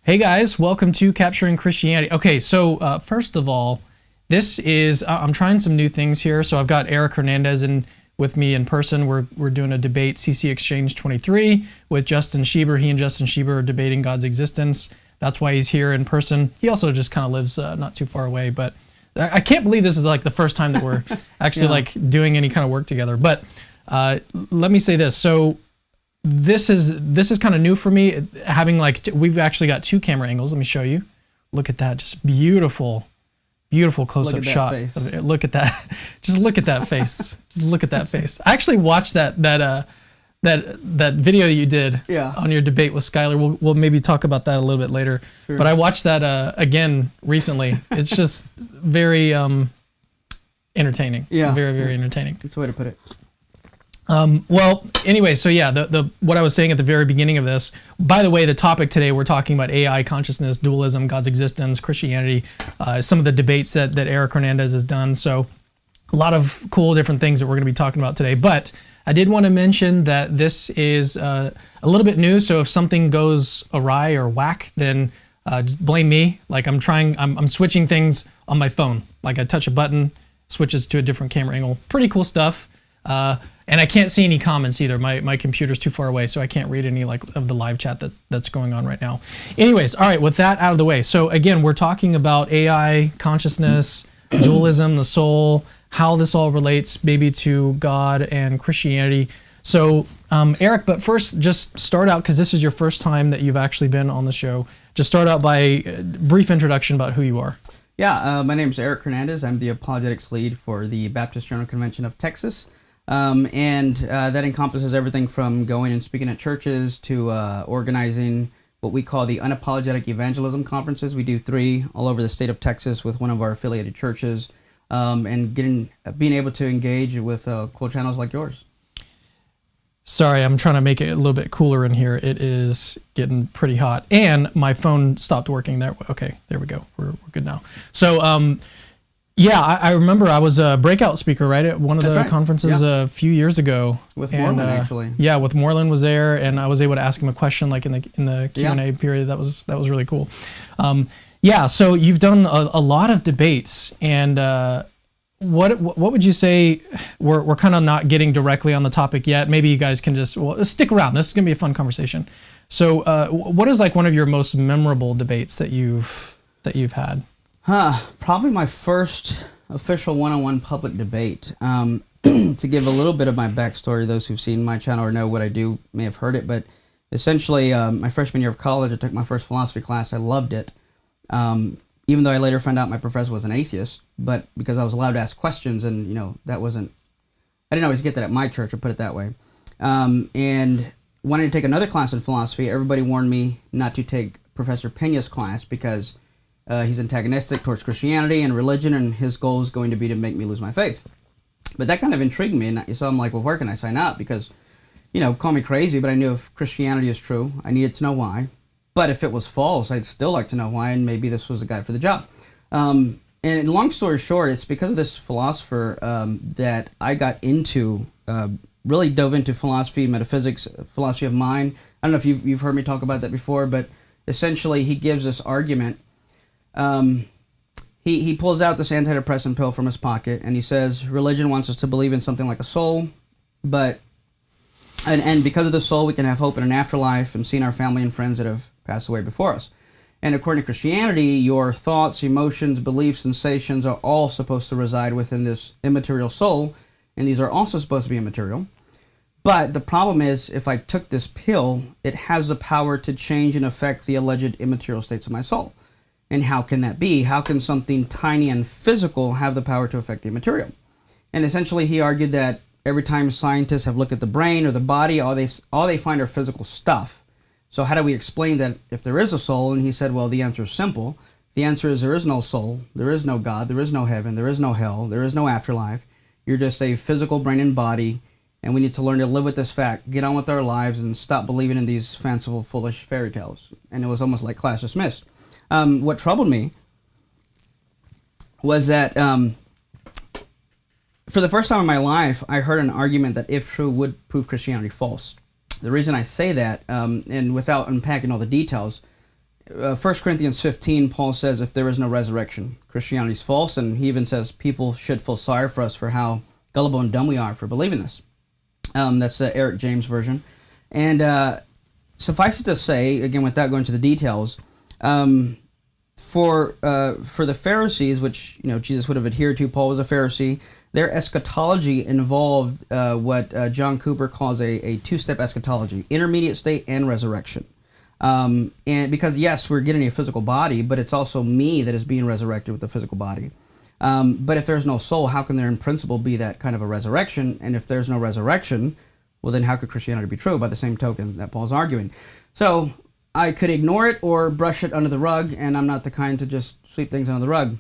Hey guys, welcome to Capturing Christianity. Okay, so first of all, this is, I'm trying some new things here. So I've got Eric Hernandez with me in person. We're doing a debate, CC Exchange 23, with Justin Schieber. He and Justin Schieber are debating God's existence. That's why he's here in person. He also just kind of lives not too far away, but I can't believe this is like the first time that we're actually like doing any kind of work together. But let me say this. So this is kind of new for me, having we've actually got two camera angles. Let me show you. Look at that, just beautiful close-up shot. Look at that. Just look at that face. Just look at that face. I actually watched that video that you did on your debate with Skylar. We'll maybe talk about that a little bit later. Sure. But I watched that again recently. It's just very entertaining. Yeah, very entertaining. That's the way to put it. Well, anyway, so yeah, the what I was saying at the very beginning of this, by the way, the topic today, we're talking about AI, consciousness, dualism, God's existence, Christianity, some of the debates that Eric Hernandez has done. So a lot of cool different things that we're going to be talking about today. But I did want to mention that this is a little bit new. So if something goes awry or whack, then just blame me. Like I'm switching things on my phone. Like I touch a button, switches to a different camera angle. Pretty cool stuff. And I can't see any comments either. My computer's too far away, so I can't read any of the live chat that's going on right now. Anyways, all right, with that out of the way. So again, we're talking about AI, consciousness, dualism, the soul, how this all relates maybe to God and Christianity. So Eric, but first just start out, because this is your first time that you've actually been on the show. Just start out by a brief introduction about who you are. Yeah, my name is Eric Hernandez. I'm the apologetics lead for the Baptist General Convention of Texas. And that encompasses everything from going and speaking at churches to organizing what we call the unapologetic evangelism conferences. We do 3 all over the state of Texas with one of our affiliated churches, and being able to engage with cool channels like yours. Sorry, I'm trying to make it a little bit cooler in here. It is getting pretty hot, and my phone stopped working there. Okay, there we go. We're good now. So, yeah, I remember I was a breakout speaker, right, at one of the conferences a few years ago. With Moreland, actually. Yeah, with Moreland was there, and I was able to ask him a question like in the Q&A period. That was really cool. Yeah, so you've done a lot of debates, and what would you say? We're kind of not getting directly on the topic yet. Maybe you guys can just stick around. This is gonna be a fun conversation. So, what is one of your most memorable debates that you've had? Probably my first official one-on-one public debate. To give a little bit of my backstory, those who've seen my channel or know what I do may have heard it, but essentially my freshman year of college, I took my first philosophy class. I loved it, even though I later found out my professor was an atheist, but because I was allowed to ask questions, and I didn't always get that at my church, I'll put it that way. And wanting to take another class in philosophy, everybody warned me not to take Professor Pena's class because he's antagonistic towards Christianity and religion, and his goal is going to be to make me lose my faith. But that kind of intrigued me, and so I'm like, well, where can I sign up? Because, call me crazy, but I knew if Christianity is true, I needed to know why. But if it was false, I'd still like to know why, and maybe this was the guy for the job. And long story short, it's because of this philosopher that I got into, really dove into philosophy, metaphysics, philosophy of mind. I don't know if you've heard me talk about that before, but essentially he gives this argument. He pulls out this antidepressant pill from his pocket, and he says religion wants us to believe in something like a soul, but and because of the soul we can have hope in an afterlife and seeing our family and friends that have passed away before us. And according to Christianity, your thoughts, emotions, beliefs, sensations are all supposed to reside within this immaterial soul, and these are also supposed to be immaterial. But the problem is, if I took this pill, it has the power to change and affect the alleged immaterial states of my soul. And how can that be? How can something tiny and physical have the power to affect the immaterial? And essentially he argued that every time scientists have looked at the brain or the body, all they find are physical stuff. So how do we explain that if there is a soul? And he said, well, the answer is simple. The answer is there is no soul, there is no God, there is no heaven, there is no hell, there is no afterlife. You're just a physical brain and body, and we need to learn to live with this fact, get on with our lives, and stop believing in these fanciful, foolish fairy tales. And it was almost like class dismissed. What troubled me was that for the first time in my life, I heard an argument that, if true, would prove Christianity false. The reason I say that, and without unpacking all the details, 1 Corinthians 15, Paul says, if there is no resurrection, Christianity is false, and he even says people should feel sorry for us for how gullible and dumb we are for believing this. That's the Eric James version. And suffice it to say, again, without going into the details, for the Pharisees, which Jesus would have adhered to, Paul was a Pharisee, their eschatology involved what John Cooper calls a two-step eschatology: intermediate state and resurrection. And because yes, we're getting a physical body, but it's also me that is being resurrected with the physical body. But if there's no soul, how can there in principle be that kind of a resurrection? And if there's no resurrection, well then how could Christianity be true by the same token that Paul's arguing? So I could ignore it or brush it under the rug, and I'm not the kind to just sweep things under the rug.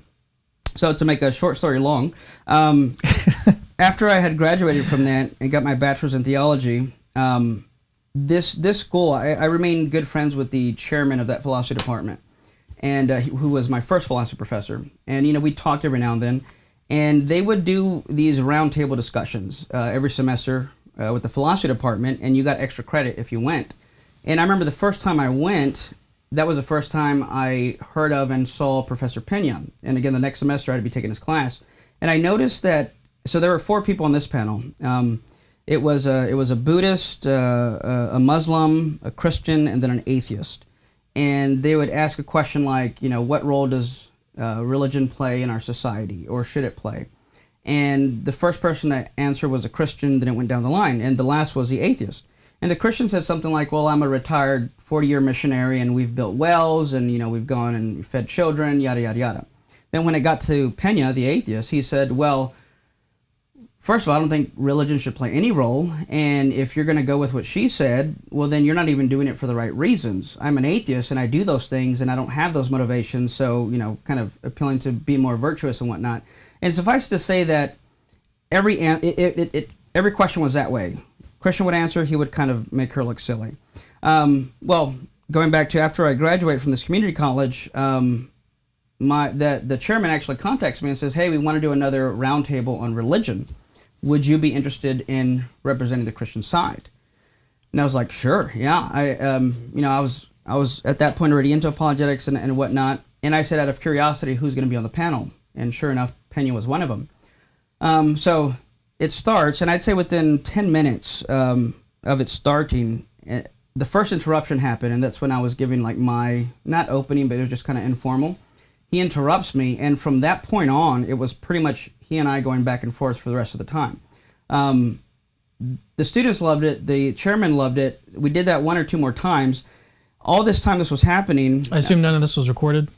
So to make a short story long, after I had graduated from that and got my bachelor's in theology, this school, I remained good friends with the chairman of that philosophy department, and who was my first philosophy professor. And we'd talk every now and then, and they would do these roundtable discussions every semester with the philosophy department, and you got extra credit if you went. And I remember the first time I went, that was the first time I heard of and saw Professor Pena. And again, the next semester I'd be taking his class, and I noticed that. So there were 4 people on this panel. It was a Buddhist, a Muslim, a Christian, and then an atheist. And they would ask a question like, what role does religion play in our society, or should it play? And the first person to answer was a Christian, then it went down the line, and the last was the atheist. And the Christian said something like, well, I'm a retired 40-year missionary, and we've built wells, and we've gone and fed children, yada, yada, yada. Then when it got to Pena, the atheist, he said, well, first of all, I don't think religion should play any role, and if you're going to go with what she said, well, then you're not even doing it for the right reasons. I'm an atheist, and I do those things, and I don't have those motivations, so, kind of appealing to be more virtuous and whatnot. And suffice to say that every question was that way. Christian would answer, he would kind of make her look silly. Well, going back to after I graduate from this community college, the chairman actually contacts me and says, hey, we want to do another roundtable on religion. Would you be interested in representing the Christian side? And I was like, sure, yeah. I was at that point already into apologetics and whatnot. And I said, out of curiosity, who's going to be on the panel? And sure enough, Pena was one of them. So it starts, and I'd say within 10 minutes of it starting, the first interruption happened, and that's when I was giving like my, not opening, but it was just kind of informal. He interrupts me, and from that point on, it was pretty much he and I going back and forth for the rest of the time. The students loved it. The chairman loved it. We did that 1 or 2 more times. All this time this was happening. I assume none of this was recorded?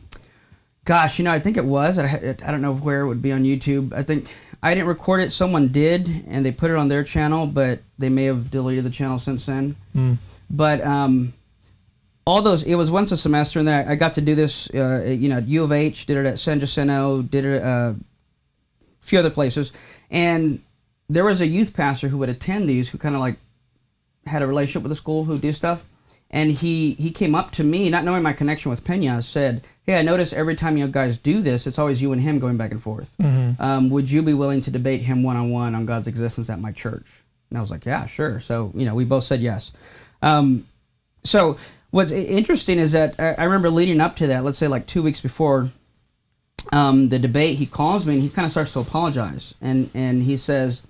Gosh, I think it was. I don't know where it would be on YouTube. I think I didn't record it. Someone did, and they put it on their channel, but they may have deleted the channel since then. But all those, it was once a semester, and then I got to do this, at U of H, did it at San Jacinto, did it a few other places. And there was a youth pastor who would attend these, who kind of like had a relationship with the school, who do stuff. And he came up to me, not knowing my connection with Pena, said, hey, I notice every time you guys do this, it's always you and him going back and forth. Would you be willing to debate him one-on-one on God's existence at my church? And I was like, yeah, sure. So, we both said yes. So what's interesting is that I remember leading up to that, let's say like 2 weeks before the debate, he calls me and he kind of starts to apologize. And he says,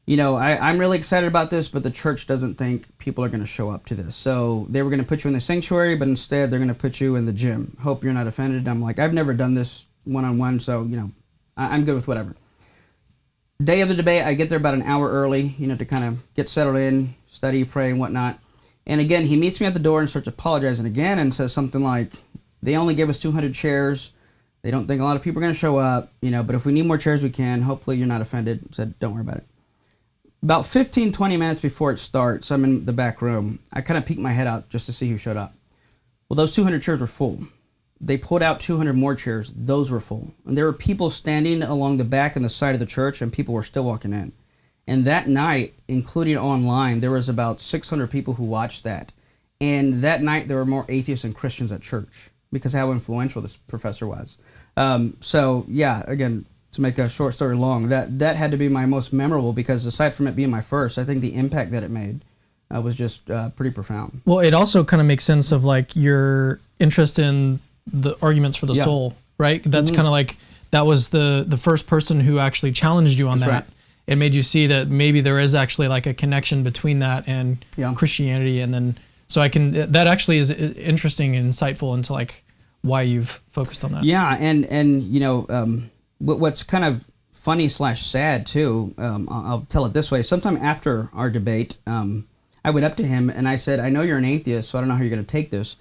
I'm really excited about this, but the church doesn't think people are going to show up to this. So they were going to put you in the sanctuary, but instead they're going to put you in the gym. Hope you're not offended. I'm like, I've never done this one-on-one, so, I'm good with whatever. Day of the debate, I get there about an hour early, to kind of get settled in, study, pray, and whatnot. And again, he meets me at the door and starts apologizing again and says something like, they only gave us 200 chairs. They don't think a lot of people are going to show up, but if we need more chairs, we can. Hopefully you're not offended. I said, don't worry about it. About 15, 20 minutes before it starts, I'm in the back room. I kind of peeked my head out just to see who showed up. Well, those 200 chairs were full. They pulled out 200 more chairs. Those were full. And there were people standing along the back and the side of the church, and people were still walking in. And that night, including online, there was about 600 people who watched that. And that night, there were more atheists than Christians at church because of how influential this professor was. So, yeah, again, to make a short story long, that had to be my most memorable because aside from it being my first, I think the impact that it made was just pretty profound. Well, it also kind of makes sense of like your interest in the arguments for the soul, right? That's kind of like, that was the first person who actually challenged you on that. Right. It made you see that maybe there is actually like a connection between that and Christianity. And then, so that actually is interesting and insightful into like why you've focused on that. Yeah. And you know, what's kind of funny / sad too, I'll tell it this way. Sometime after our debate, I went up to him and I said, I know you're an atheist, so I don't know how you're going to take this,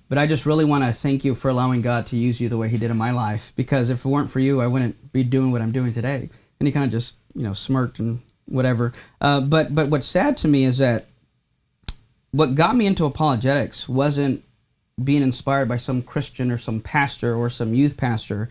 but I just really want to thank you for allowing God to use you the way he did in my life, because if it weren't for you, I wouldn't be doing what I'm doing today. And he kind of just, you know, smirked and whatever. But what's sad to me is that what got me into apologetics wasn't being inspired by some Christian or some pastor or some youth pastor.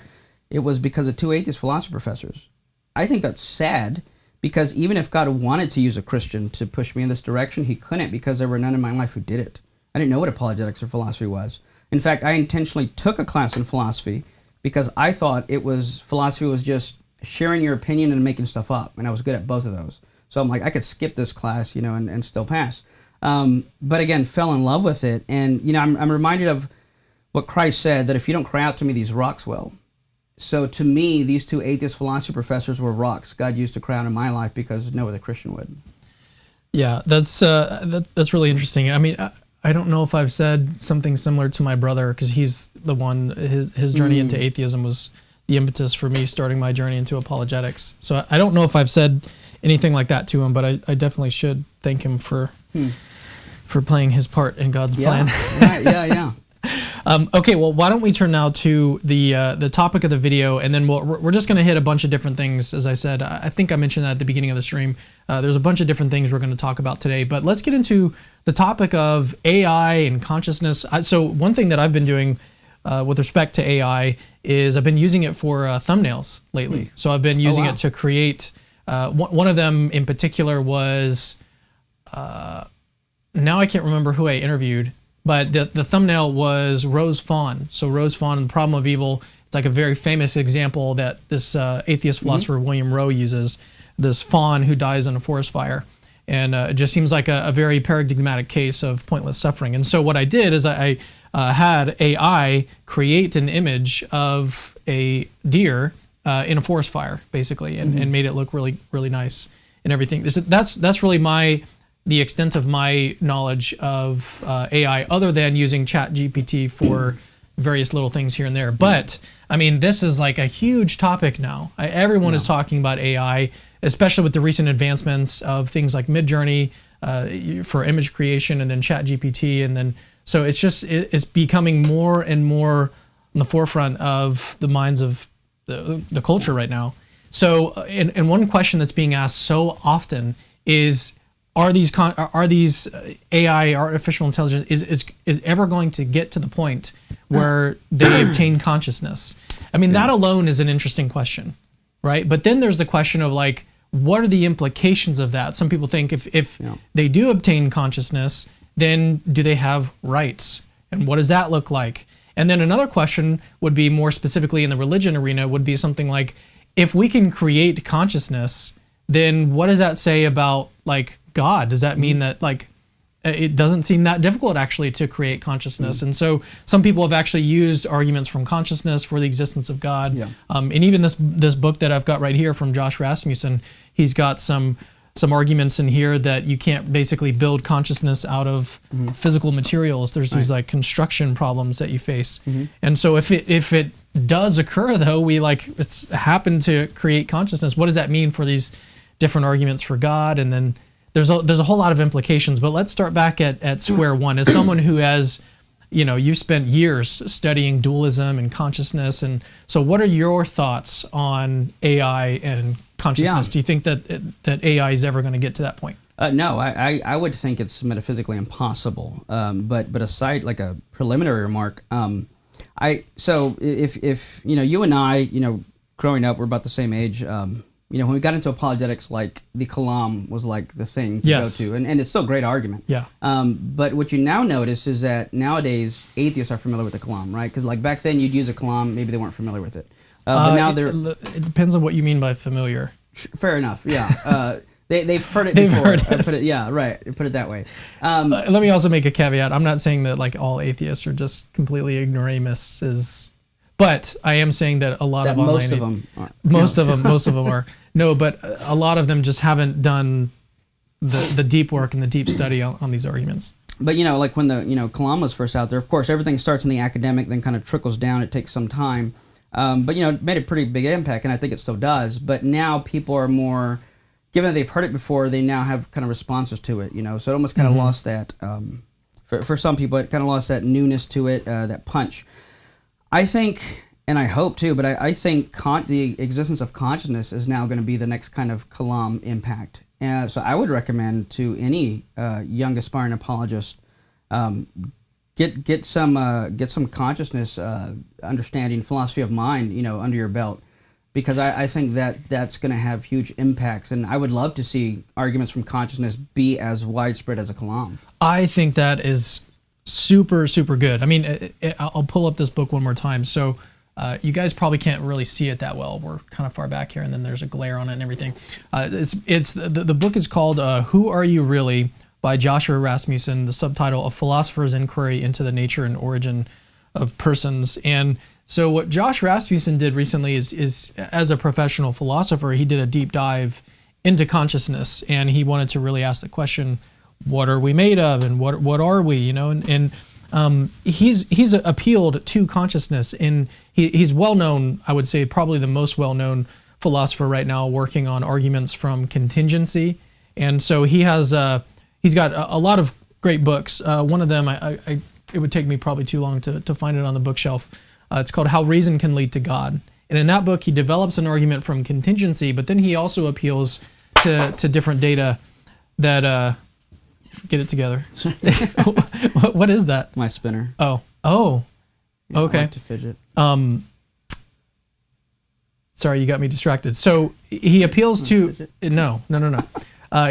It was because of 2 atheist philosophy professors. I think that's sad, because even if God wanted to use a Christian to push me in this direction, he couldn't, because there were none in my life who did it. I didn't know what apologetics or philosophy was. In fact, I intentionally took a class in philosophy because I thought philosophy was just sharing your opinion and making stuff up, and I was good at both of those. So I'm like, I could skip this class, you know, and still pass. But again, fell in love with it, and you know, I'm reminded of what Christ said, that if you don't cry out to me, these rocks will. So to me, these 2 atheist philosophy professors were rocks God used to cry out in my life, because no other Christian would. Yeah, that's really interesting. I mean, I don't know if I've said something similar to my brother, because he's the one, his journey into atheism was the impetus for me starting my journey into apologetics. So I don't know if I've said anything like that to him, but I definitely should thank him for playing his part in God's plan. Right, yeah. Okay, well, why don't we turn now to the topic of the video, and then we're just going to hit a bunch of different things. As I said, I think I mentioned that at the beginning of the stream. There's a bunch of different things we're going to talk about today, but let's get into the topic of AI and consciousness. So one thing that I've been doing with respect to AI is I've been using it for thumbnails lately. So I've been using it to create, one of them in particular was, now I can't remember who I interviewed, but the thumbnail was Rose Fawn. So Rose Fawn and the Problem of Evil. It's like a very famous example that this atheist philosopher William Rowe uses, this fawn who dies in a forest fire. And it just seems like a very paradigmatic case of pointless suffering. And so what I did is I had AI create an image of a deer in a forest fire, basically, and made it look really, really nice and everything. That's really the extent of my knowledge of AI, other than using ChatGPT for various little things here and there. But I mean, this is like a huge topic now. Everyone is talking about AI, especially with the recent advancements of things like Midjourney for image creation, and then ChatGPT, and then so it's becoming more and more on the forefront of the minds of the culture right now. So, and one question that's being asked so often is, are these AI, artificial intelligence, is ever going to get to the point where they obtain consciousness? I mean, that alone is an interesting question, right? But then there's the question of like, what are the implications of that? Some people think if they do obtain consciousness, then do they have rights? And what does that look like? And then another question would be, more specifically in the religion arena, would be something like, if we can create consciousness, then what does that say about like God? Does that mean that like it doesn't seem that difficult actually to create consciousness? And so some people have actually used arguments from consciousness for the existence of God. And even this book that I've got right here from Josh Rasmussen, he's got some arguments in here that you can't basically build consciousness out of physical materials. There's these like construction problems that you face. And so if it does occur, though, it's happened to create consciousness, what does that mean for these different arguments for God? And then there's a whole lot of implications, but let's start back at square one. As someone who has, you spent years studying dualism and consciousness, and so what are your thoughts on AI and consciousness? Do you think that AI is ever going to get to that point? No, I would think it's metaphysically impossible. But aside, like a preliminary remark, so if you and I, growing up, we're about the same age. When we got into apologetics, like the Kalam was like the thing to go to, and it's still a great argument. But what you now notice is that nowadays atheists are familiar with the Kalam, right? Because like back then you'd use a Kalam, maybe they weren't familiar with it. But now it depends on what you mean by familiar. Fair enough. Yeah. They've heard it They've before. heard it. Put it, yeah, right. Put it that way. Let me also make a caveat. I'm not saying that like all atheists are just completely ignoramuses, but I am saying that a lot That of online most of them are. most of them are. No, but a lot of them just haven't done the deep work and the deep study on these arguments. But like when the Kalam was first out there, of course everything starts in the academic, then kind of trickles down. It takes some time, but it made a pretty big impact, and I think it still does. But now people are more, given that they've heard it before, they now have kind of responses to it. So it almost kind of lost that. For some people, it kind of lost that newness to it, that punch. I think, and I hope too, but I think the existence of consciousness is now going to be the next kind of Kalam impact. So I would recommend to any young aspiring apologist, get some consciousness understanding, philosophy of mind, under your belt, because I think that's going to have huge impacts, and I would love to see arguments from consciousness be as widespread as a Kalam. I think that is super, super good. I mean, I'll pull up this book one more time. So you guys probably can't really see it that well. We're kind of far back here, and then there's a glare on it and everything. The book is called Who Are You Really? By Joshua Rasmussen, the subtitle, A Philosopher's Inquiry into the Nature and Origin of Persons. And so what Josh Rasmussen did recently is as a professional philosopher, he did a deep dive into consciousness, and he wanted to really ask the question, what are we made of, and what are we, and he's appealed to consciousness, and he's well known, I would say probably the most well-known philosopher right now, working on arguments from contingency. And so he's got a lot of great books. One of them, it would take me probably too long to find it on the bookshelf. It's called How Reason Can Lead to God. And in that book, he develops an argument from contingency, but then he also appeals to different data that, get it together. What is that? My spinner. Oh, Yeah, okay. I like to fidget. Sorry, you got me distracted. So he appeals to, no.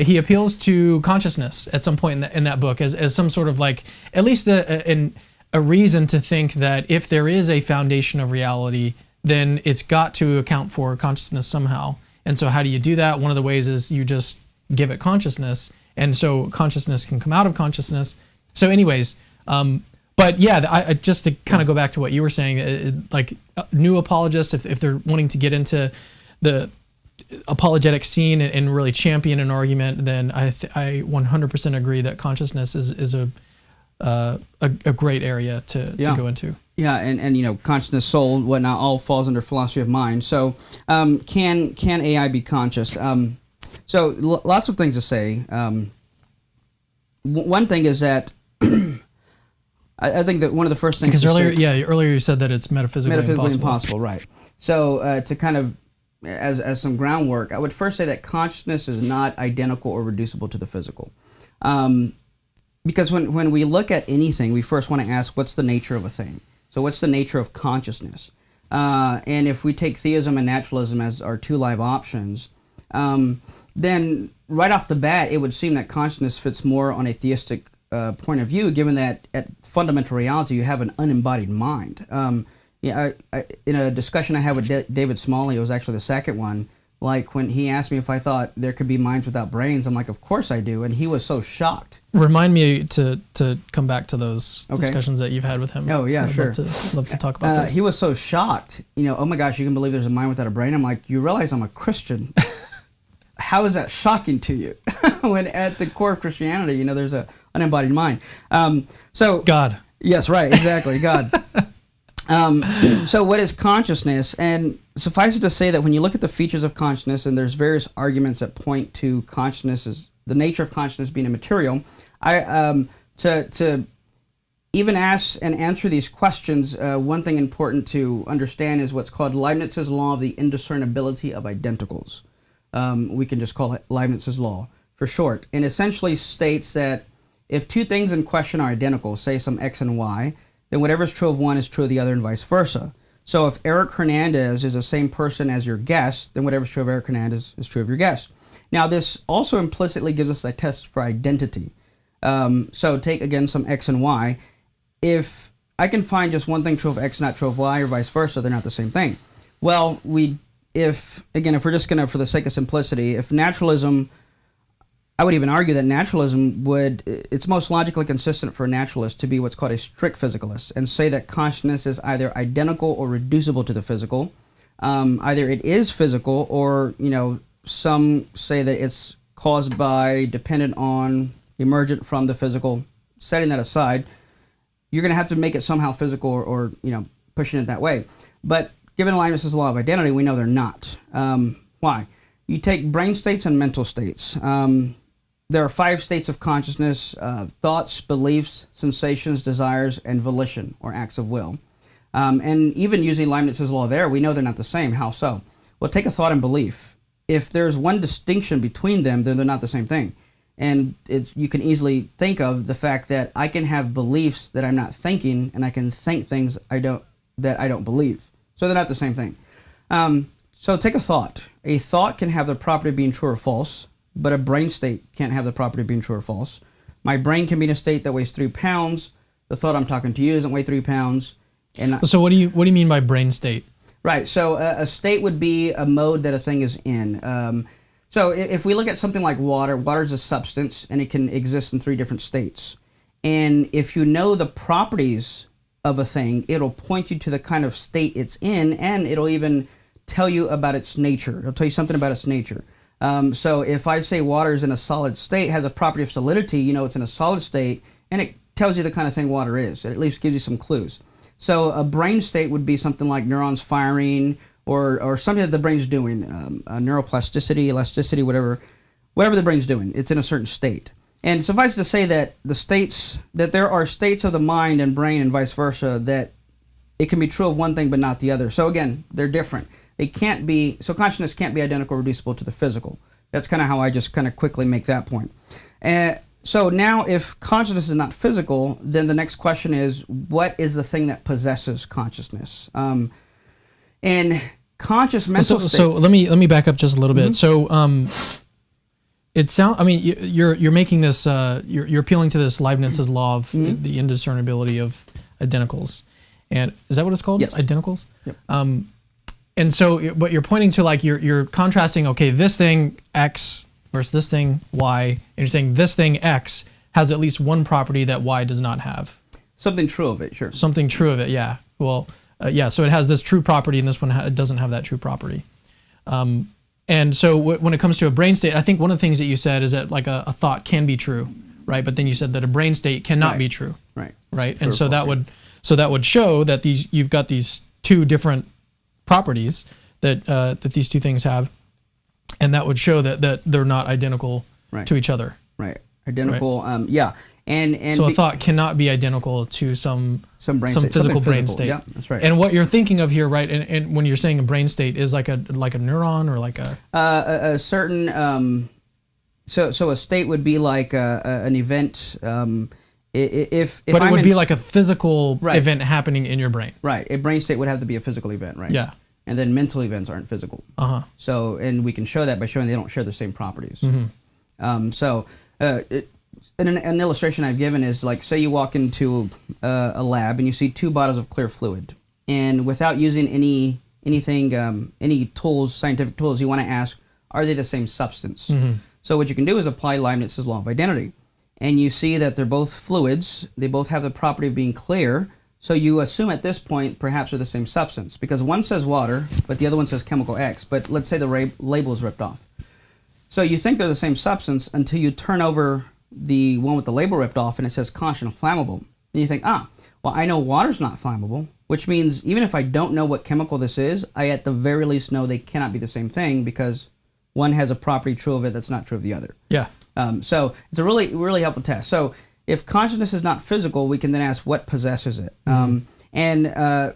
He appeals to consciousness at some point in that book as some sort of like, at least a reason to think that if there is a foundation of reality, then it's got to account for consciousness somehow. And so how do you do that? One of the ways is you just give it consciousness, and so consciousness can come out of consciousness. So anyways, but yeah, I just to kind of go back to what you were saying, like new apologists, if they're wanting to get into the apologetic scene and really champion an argument, then I 100% agree that consciousness is a great area to go into. Yeah, and consciousness, soul, whatnot, all falls under philosophy of mind. So can AI be conscious? So lots of things to say. One thing is that I think that one of the first things, because earlier you said that it's metaphysically impossible, right? So to kind of as some groundwork, I would first say that consciousness is not identical or reducible to the physical. Because when we look at anything, we first want to ask, what's the nature of a thing? So what's the nature of consciousness? And if we take theism and naturalism as our two live options, then right off the bat, it would seem that consciousness fits more on a theistic point of view, given that at fundamental reality, you have an unembodied mind. I in a discussion I had with David Smalley, it was actually the second one, like when he asked me if I thought there could be minds without brains, I'm like, of course I do. And he was so shocked. Remind me to come back to those discussions that you've had with him. Oh, yeah, sure. Love to talk about this. He was so shocked, oh my gosh, you can believe there's a mind without a brain? I'm like, you realize I'm a Christian. How is that shocking to you? When at the core of Christianity, there's an unembodied mind. So God. Yes, right, exactly, God. So what is consciousness? And suffice it to say that when you look at the features of consciousness, and there's various arguments that point to consciousness as the nature of consciousness being immaterial, to even ask and answer these questions, one thing important to understand is what's called Leibniz's law of the indiscernibility of identicals. We can just call it Leibniz's law for short, and essentially states that if two things in question are identical, say some X and Y, then whatever is true of one is true of the other and vice versa. So if Eric Hernandez is the same person as your guest, then whatever is true of Eric Hernandez is true of your guest. Now this also implicitly gives us a test for identity. So take again some X and Y. If I can find just one thing true of X, not true of Y, or vice versa, they're not the same thing. Well, if we're just going to, for the sake of simplicity, if naturalism I would even argue that naturalism it's most logically consistent for a naturalist to be what's called a strict physicalist and say that consciousness is either identical or reducible to the physical. Either it is physical or, some say that it's caused by, dependent on, emergent from the physical. Setting that aside, you're going to have to make it somehow physical or pushing it that way. But given Leibniz's law of identity, we know they're not. Why? You take brain states and mental states. There are 5 states of consciousness: thoughts, beliefs, sensations, desires, and volition, or acts of will. And even using Leibniz's law there, we know they're not the same. How so? Well, take a thought and belief. If there's one distinction between them, then they're not the same thing. And you can easily think of the fact that I can have beliefs that I'm not thinking, and I can think things that I don't believe. So they're not the same thing. So take a thought. A thought can have the property of being true or false, but a brain state can't have the property of being true or false. My brain can be in a state that weighs 3 pounds. The thought I'm talking to you doesn't weigh 3 pounds. So what do you mean by brain state? Right. So a state would be a mode that a thing is in. So if we look at something like water, water is a substance, and it can exist in 3 different states. And if you know the properties of a thing, it'll point you to the kind of state it's in, and it'll even tell you about its nature. It'll tell you something about its nature. So if I say water is in a solid state, has a property of solidity, it's in a solid state, and it tells you the kind of thing water is. It at least gives you some clues. So a brain state would be something like neurons firing, or something that the brain's doing, neuroplasticity, elasticity, whatever the brain's doing. It's in a certain state. And suffice to say that there are states of the mind and brain and vice versa, that it can be true of one thing but not the other. So again, they're different. So consciousness can't be identical or reducible to the physical. That's kind of how I just kind of quickly make that point. So now if consciousness is not physical, then the next question is, what is the thing that possesses consciousness? And conscious mental state. So let me back up just a little bit. So you're making this you're appealing to this Leibniz's law of the indiscernibility of identicals. And is that what it's called? Yes. Identicals? Yep. And so what you're pointing to, like you're contrasting, okay, this thing X versus this thing Y, and you're saying this thing X has at least one property that Y does not have. Something true of it, sure. Something true of it, yeah. Well, so it has this true property, and this one it doesn't have that true property. And so when it comes to a brain state, I think one of the things that you said is that like a thought can be true, right? But then you said that a brain state cannot be true, right? True And so that would show that you've got these 2 different properties that these 2 things have, and that would show that they're not identical to each other. Right. Identical. Right. Yeah. And so a thought cannot be identical to some physical brain state. Yeah, that's right. And what you're thinking of here, right? And when you're saying a brain state is like a neuron or like a certain. So a state would be like an event. But it would be like a physical event happening in your brain. Right. A brain state would have to be a physical event, right? Yeah. And then mental events aren't physical. So, and we can show that by showing they don't share the same properties. An illustration I've given is like, say you walk into a lab and you see 2 bottles of clear fluid, and without using any tools, scientific tools, you want to ask, are they the same substance? So what you can do is apply Leibniz's law of identity, and you see that they're both fluids. They both have the property of being clear. So you assume at this point perhaps they're the same substance, because one says water, but the other one says chemical X. But let's say the label is ripped off. So you think they're the same substance until you turn over the one with the label ripped off and it says constant flammable. And you think, well, I know water's not flammable, which means even if I don't know what chemical this is, I at the very least know they cannot be the same thing, because one has a property true of it that's not true of the other. Yeah. So it's a really, really helpful test. So if consciousness is not physical, we can then ask what possesses it. And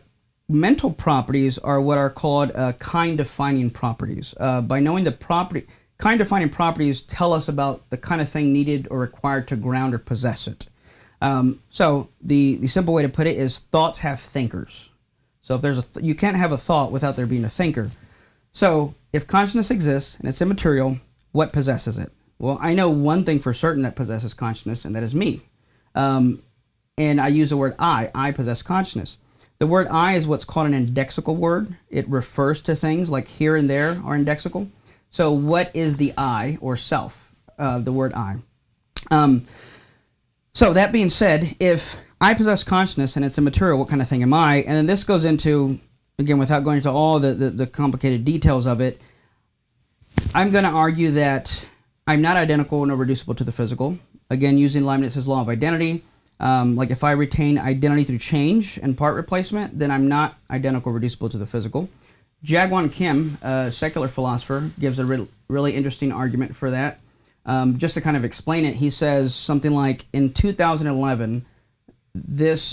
mental properties are what are called kind-defining properties. By knowing the property, kind-defining properties tell us about the kind of thing needed or required to ground or possess it. So the simple way to put it is thoughts have thinkers. So if there's you can't have a thought without there being a thinker. So if consciousness exists and it's immaterial, what possesses it? Well, I know one thing for certain that possesses consciousness, and that is me. And I use the word I. I possess consciousness. The word I is what's called an indexical word. It refers to things like here and there are indexical. So what is the I or self? the word I. So that being said, if I possess consciousness and it's immaterial, what kind of thing am I? And then this goes into, again, without going into all the complicated details of it, I'm going to argue that I'm not identical nor reducible to the physical. Again, using Leibniz's law of identity. Like if I retain identity through change and part replacement, then I'm not identical or reducible to the physical. Jaegwon Kim, a secular philosopher, gives a really interesting argument for that. Just to kind of explain it, he says something like, in 2011, this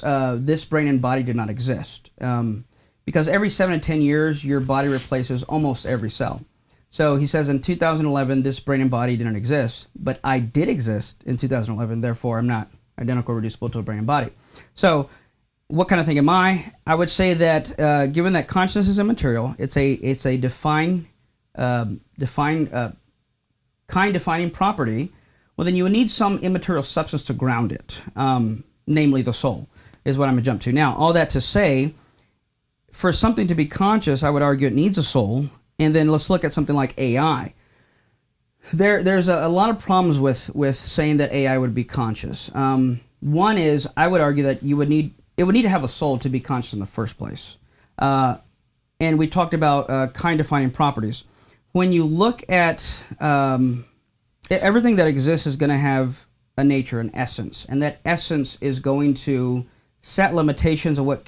brain and body did not exist. Because every 7 to 10 years, your body replaces almost every cell. So he says in 2011, this brain and body didn't exist, but I did exist in 2011, therefore I'm not identical or reducible to a brain and body. So what kind of thing am I? I would say that given that consciousness is immaterial, it's a defining property, well then you would need some immaterial substance to ground it, namely the soul, is what I'm going to jump to. Now, all that to say, for something to be conscious, I would argue it needs a soul. And then let's look at something like AI. There's a lot of problems with saying that AI would be conscious. One is, I would argue that it would need to have a soul to be conscious in the first place. And we talked about kind-defining properties. When you look at everything that exists is going to have a nature, an essence, and that essence is going to set limitations of what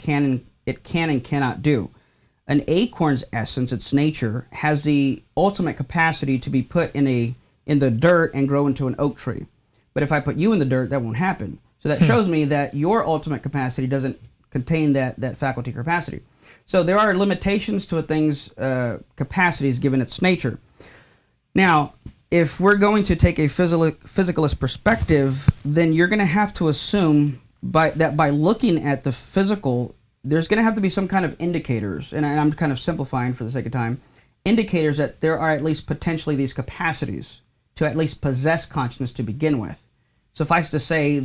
it can and cannot do. An acorn's essence, its nature, has the ultimate capacity to be put in the dirt and grow into an oak tree. But if I put you in the dirt, that won't happen. So that shows me that your ultimate capacity doesn't contain that faculty capacity. So there are limitations to a thing's capacities given its nature. Now, if we're going to take a physicalist perspective, then you're going to have to assume by looking at the physical, there's going to have to be some kind of indicators, and I'm kind of simplifying for the sake of time, indicators that there are at least potentially these capacities to at least possess consciousness to begin with. Suffice to say,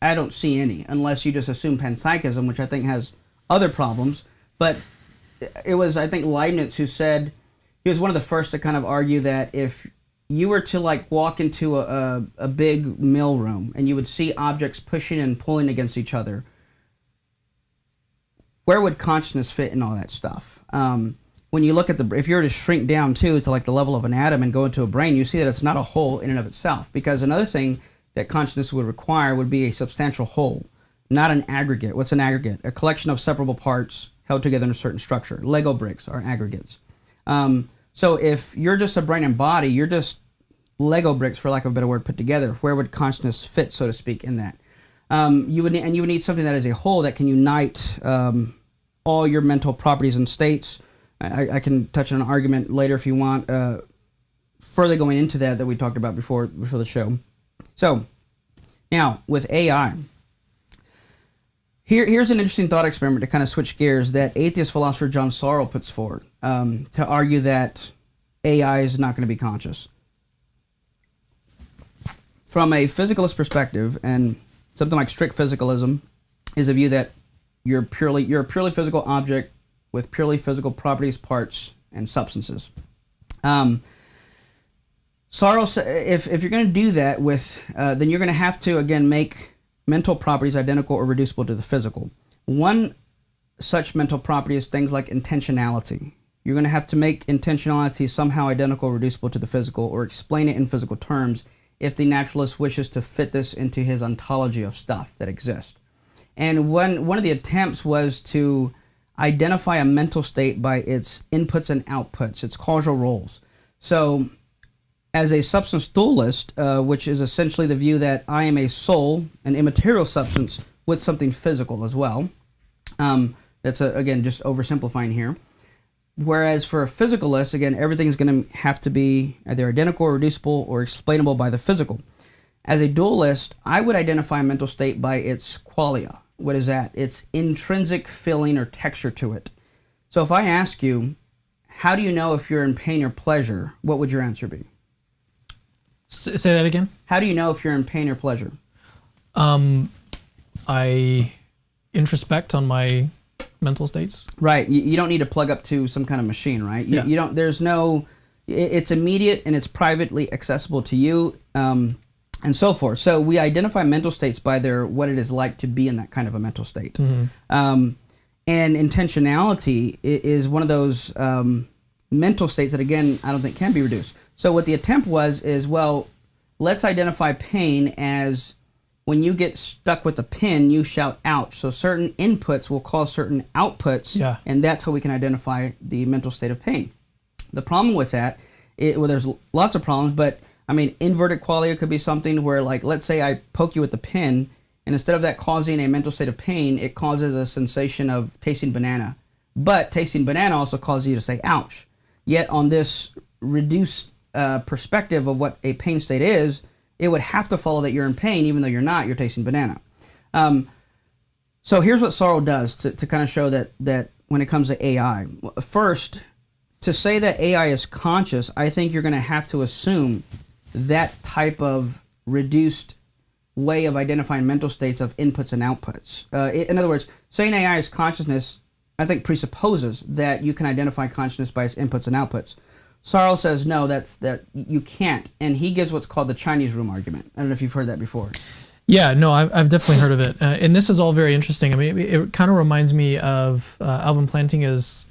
I don't see any, unless you just assume panpsychism, which I think has other problems. But it was, I think, Leibniz who said, he was one of the first to kind of argue that if you were to like walk into a big mill room and you would see objects pushing and pulling against each other, where would consciousness fit in all that stuff? When you look at if you were to shrink down to like the level of an atom and go into a brain, you see that it's not a whole in and of itself. Because another thing that consciousness would require would be a substantial whole, not an aggregate. What's an aggregate? A collection of separable parts held together in a certain structure. Lego bricks are aggregates. So if you're just a brain and body, you're just Lego bricks, for lack of a better word, put together. Where would consciousness fit, so to speak, in that? You would need something that is a whole that can unite all your mental properties and states. I can touch on an argument later if you want, further going into that we talked about before the show. So now with AI, here's an interesting thought experiment to kind of switch gears that atheist philosopher John Searle puts forward to argue that AI is not going to be conscious. From a physicalist perspective, and something like strict physicalism is a view that you're a purely physical object with purely physical properties, parts, and substances. Searle says if you're going to do that then you're going to have to again make mental properties identical or reducible to the physical. One such mental property is things like intentionality. You're going to have to make intentionality somehow identical or reducible to the physical, or explain it in physical terms if the naturalist wishes to fit this into his ontology of stuff that exists. And one of the attempts was to identify a mental state by its inputs and outputs, its causal roles. So as a substance dualist, which is essentially the view that I am a soul, an immaterial substance with something physical as well. That's, again, just oversimplifying here. Whereas for a physicalist, again, everything is going to have to be either identical or reducible or explainable by the physical. As a dualist, I would identify a mental state by its qualia. What is that? Its intrinsic feeling or texture to it. So if I ask you, how do you know if you're in pain or pleasure, what would your answer be? Say that again? How do you know if you're in pain or pleasure? I introspect on my mental states. Right. You don't need to plug up to some kind of machine, right? You don't. There's no It's immediate and it's privately accessible to you, and so forth. So we identify mental states by what it is like to be in that kind of a mental state. And intentionality is one of those mental states that, again, I don't think can be reduced. So what the attempt is, well, let's identify pain as when you get stuck with a pin, you shout ouch. So certain inputs will cause certain outputs, and that's how we can identify the mental state of pain. The problem with that, well, there's lots of problems, but I mean, inverted qualia could be something where, like, let's say I poke you with the pin, and instead of that causing a mental state of pain, it causes a sensation of tasting banana. But tasting banana also causes you to say ouch. Yet on this reduced perspective of what a pain state is, it would have to follow that you're in pain, even though you're not, you're tasting banana. So here's what sorrow does to kind of show that when it comes to AI. First, to say that AI is conscious, I think you're going to have to assume that type of reduced way of identifying mental states of inputs and outputs. In other words, saying AI is consciousness, I think, presupposes that you can identify consciousness by its inputs and outputs. Sorrow says no, that you can't, and he gives what's called the Chinese room argument. I don't know if you've heard that before. Yeah, no, I've definitely heard of it, and this is all very interesting. I mean, it kind of reminds me of Alvin Plantinga's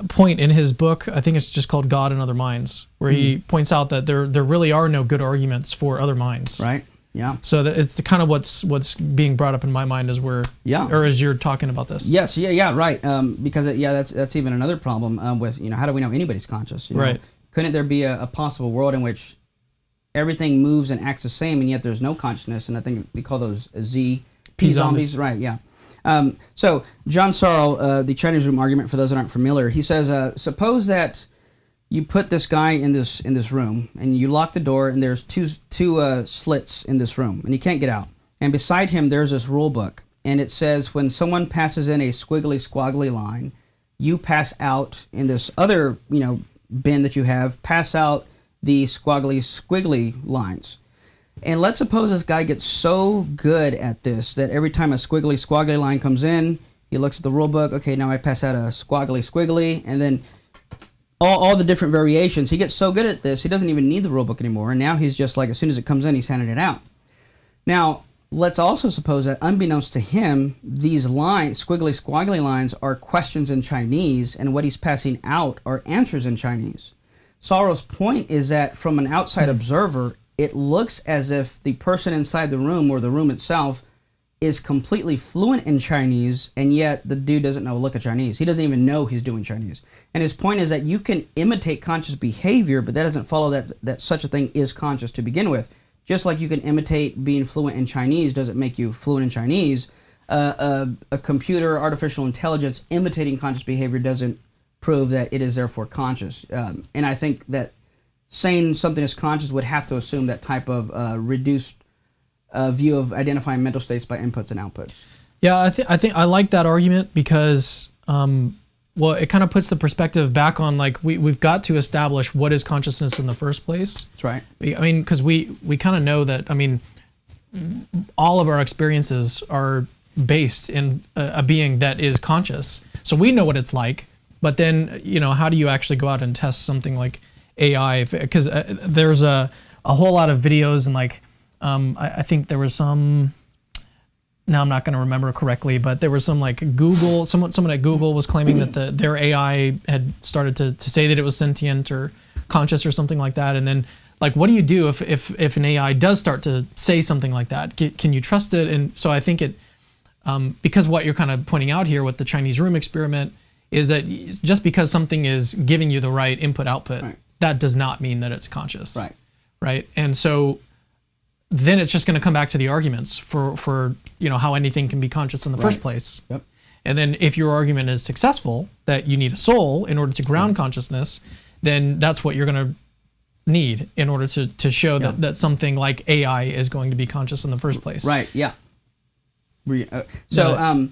point in his book. I think it's just called God and Other Minds, where he points out that there really are no good arguments for other minds. Right. Yeah. So it's the kind of what's being brought up in my mind as or as you're talking about this. Yes. Yeah. Right. Because that's even another problem with how do we know anybody's conscious? Right. Couldn't there be a possible world in which everything moves and acts the same, and yet there's no consciousness? And I think we call those P zombies. Right. Yeah. So John Sorrow, the Chinese room argument, for those that aren't familiar, he says, suppose that you put this guy in this room, and you lock the door, and there's two slits in this room, and he can't get out. And beside him, there's this rule book, and it says when someone passes in a squiggly, squaggly line, you pass out in this other bin that you have, pass out the squaggly, squiggly lines. And let's suppose this guy gets so good at this that every time a squiggly, squaggly line comes in, he looks at the rule book. Okay, now I pass out a squaggly, squiggly, and then all the different variations. He gets so good at this, he doesn't even need the rule book anymore. And now he's just like, as soon as it comes in, he's handing it out. Now, let's also suppose that unbeknownst to him, these lines, squiggly, squaggly lines, are questions in Chinese, and what he's passing out are answers in Chinese. Sorrow's point is that from an outside observer, it looks as if the person inside the room or the room itself is completely fluent in Chinese, and yet the dude doesn't know a lick of Chinese. He doesn't even know he's doing Chinese. And his point is that you can imitate conscious behavior, but that doesn't follow that such a thing is conscious to begin with. Just like you can imitate being fluent in Chinese doesn't make you fluent in Chinese. A computer, artificial intelligence imitating conscious behavior doesn't prove that it is therefore conscious. And I think that saying something is conscious would have to assume that type of reduced view of identifying mental states by inputs and outputs. Yeah, I think I like that argument because, it kind of puts the perspective back on, like, we've got to establish what is consciousness in the first place. That's right. I mean, because we kind of know that, I mean, all of our experiences are based in a being that is conscious. So we know what it's like, but then, how do you actually go out and test something like AI? Because there's a whole lot of videos and, like, I think there was some, now I'm not going to remember correctly, but there was some, like, Google, someone at Google was claiming that their AI had started to say that it was sentient or conscious or something like that. And then, like, what do you do if an AI does start to say something like that? Can you trust it? And so I think it, because what you're kind of pointing out here with the Chinese room experiment is that just because something is giving you the right input-output, right, that does not mean that it's conscious. Right. Right. And so then it's just going to come back to the arguments for how anything can be conscious in the first place. Yep. And then if your argument is successful, that you need a soul in order to ground consciousness, then that's what you're going to need in order to show that something like AI is going to be conscious in the first place. Right. Yeah. So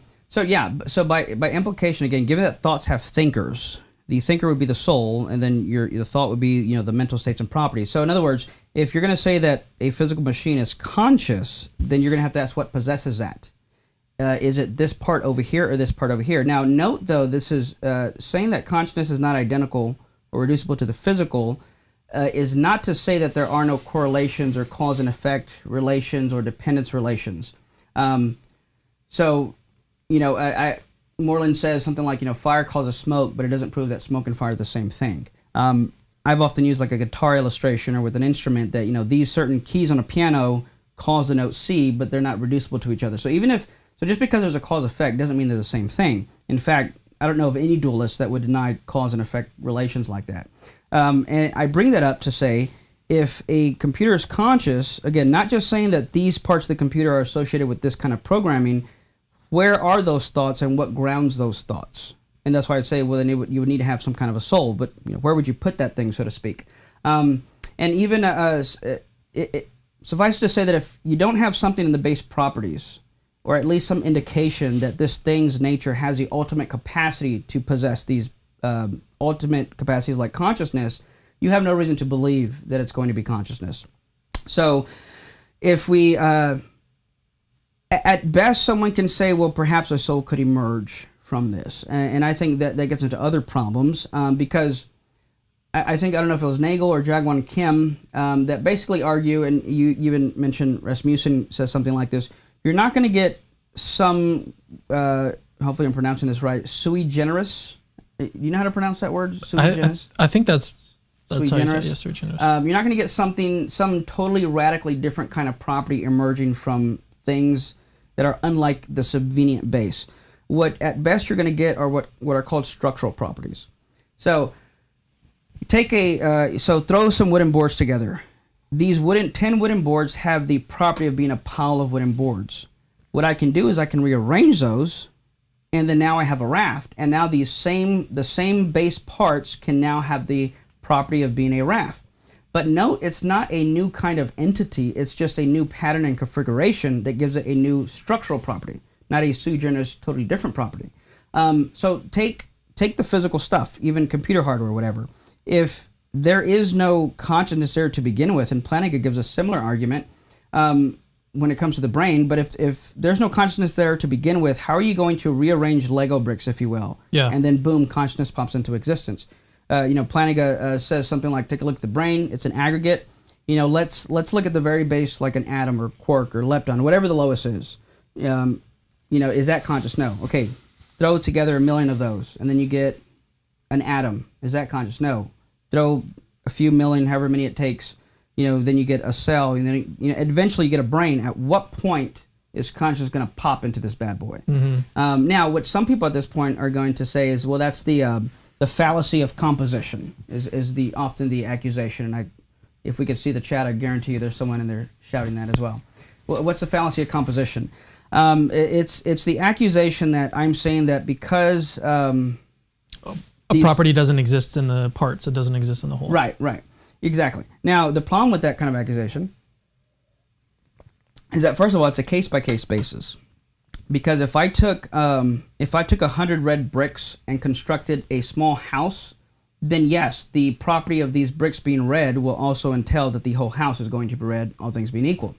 by implication, again, given that thoughts have thinkers, the thinker would be the soul, and then the thought would be the mental states and properties. So in other words, if you're going to say that a physical machine is conscious, then you're going to have to ask what possesses that. Is it this part over here or this part over here? Now note though, this is saying that consciousness is not identical or reducible to the physical is not to say that there are no correlations or cause and effect relations or dependence relations. So, Moreland says something like, fire causes smoke, but it doesn't prove that smoke and fire are the same thing. I've often used like a guitar illustration or with an instrument that, these certain keys on a piano cause the note C, but they're not reducible to each other. So just because there's a cause effect doesn't mean they're the same thing. In fact, I don't know of any dualist that would deny cause and effect relations like that. And I bring that up to say, if a computer is conscious, again, not just saying that these parts of the computer are associated with this kind of programming, where are those thoughts and what grounds those thoughts? And that's why I'd say, well, then you would need to have some kind of a soul, but where would you put that thing, so to speak? And even suffice to say that if you don't have something in the base properties, or at least some indication that this thing's nature has the ultimate capacity to possess these ultimate capacities like consciousness, you have no reason to believe that it's going to be consciousness. So if we, at best, someone can say, well, perhaps a soul could emerge from this. And I think that gets into other problems because I think, I don't know if it was Nagel or Jagwan Kim that basically argue, and you even mentioned Rasmussen says something like this, you're not going to get some, hopefully I'm pronouncing this right, sui generis. You know how to pronounce that word? Sui generis? I think that's sui how you say it. generis. Yes, sui generis. You're not going to get some totally radically different kind of property emerging from things that are unlike the subvenient base. What at best you're going to get are what are called structural properties. So take throw some wooden boards together. These 10 wooden boards have the property of being a pile of wooden boards. What I can do is I can rearrange those, and then now I have a raft. And now the same base parts can now have the property of being a raft. But note, it's not a new kind of entity. It's just a new pattern and configuration that gives it a new structural property, not a sui generis, totally different property. So take the physical stuff, even computer hardware or whatever. If there is no consciousness there to begin with, and Plantinga gives a similar argument when it comes to the brain, but if there's no consciousness there to begin with, how are you going to rearrange Lego bricks, if you will? Yeah. And then boom, consciousness pops into existence. Plantinga says something like, take a look at the brain, it's an aggregate. Let's look at the very base, like an atom or quark or lepton, whatever the lowest is. Is that conscious? No. Okay, throw together 1 million of those, and then you get an atom. Is that conscious? No. Throw a few million, however many it takes, then you get a cell, and then eventually you get a brain. At what point is consciousness going to pop into this bad boy? Mm-hmm. Now, what some people at this point are going to say is, well, that's the fallacy of composition is often the accusation. And if we could see the chat, I guarantee you there's someone in there shouting that as well. What's the fallacy of composition? It's the accusation that I'm saying that because a property doesn't exist in the parts, it doesn't exist in the whole. Right, exactly. Now, the problem with that kind of accusation is that, first of all, it's a case-by-case basis. Because if I took 100 red bricks and constructed a small house, then yes, the property of these bricks being red will also entail that the whole house is going to be red, all things being equal.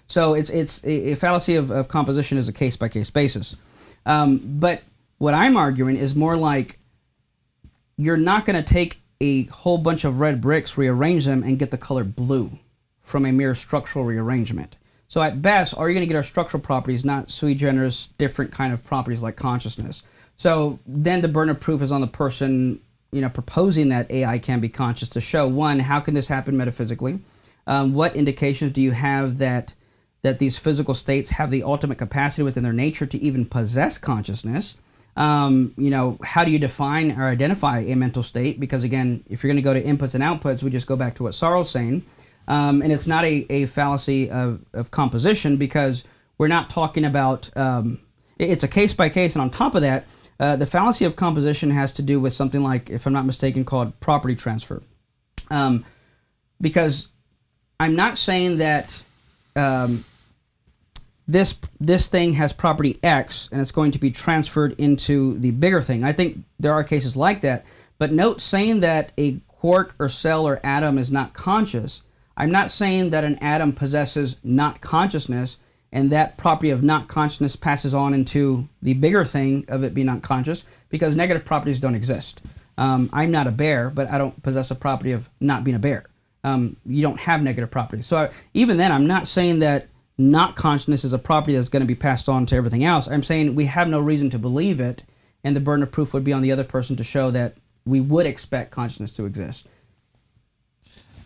So it's a fallacy of composition is a case-by-case basis. But what I'm arguing is more like you're not going to take a whole bunch of red bricks, rearrange them, and get the color blue from a mere structural rearrangement. So at best, all you're going to get are structural properties, not sui generis, different kind of properties like consciousness. So then the burden of proof is on the person, proposing that AI can be conscious to show, one, how can this happen metaphysically? What indications do you have that these physical states have the ultimate capacity within their nature to even possess consciousness? How do you define or identify a mental state? Because again, if you're going to go to inputs and outputs, we just go back to what Sarl's saying. And it's not a fallacy of composition, because we're not talking about, it's a case by case. And on top of that, the fallacy of composition has to do with something like, if I'm not mistaken, called property transfer. Because I'm not saying that this thing has property X and it's going to be transferred into the bigger thing. I think there are cases like that. But note, saying that a quark or cell or atom is not conscious, I'm not saying that an atom possesses not consciousness and that property of not consciousness passes on into the bigger thing of it being not conscious, because negative properties don't exist. I'm not a bear, but I don't possess a property of not being a bear. You don't have negative properties. So even then, I'm not saying that not consciousness is a property that's going to be passed on to everything else. I'm saying we have no reason to believe it, and the burden of proof would be on the other person to show that we would expect consciousness to exist.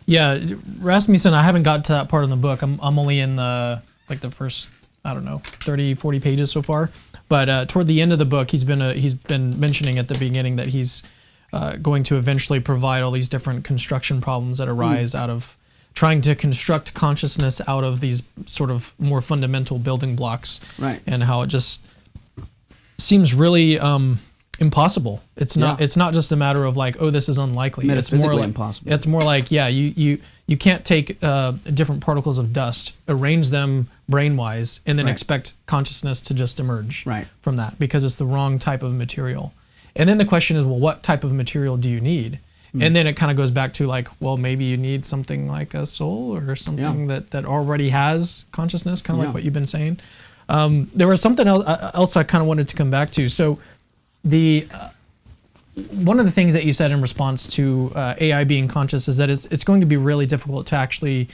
Yeah, Rasmussen, I haven't got to that part in the book. I'm only in the first, I don't know, 30, 40 pages so far. But toward the end of the book, he's been mentioning at the beginning that he's going to eventually provide all these different construction problems that arise out of trying to construct consciousness out of these sort of more fundamental building blocks. Right. And how it just seems really impossible. It's not just a matter of like, oh, this is unlikely. Metaphysically it's more like, impossible. It's more like, yeah, you can't take different particles of dust, arrange them brain-wise, and then expect consciousness to just emerge from that, because it's the wrong type of material. And then the question is, well, what type of material do you need? And then it kind of goes back to like, well, maybe you need something like a soul or something that already has consciousness, kind of like what you've been saying. There was something else I kind of wanted to come back to. So one of the things that you said in response to AI being conscious is that it's going to be really difficult to actually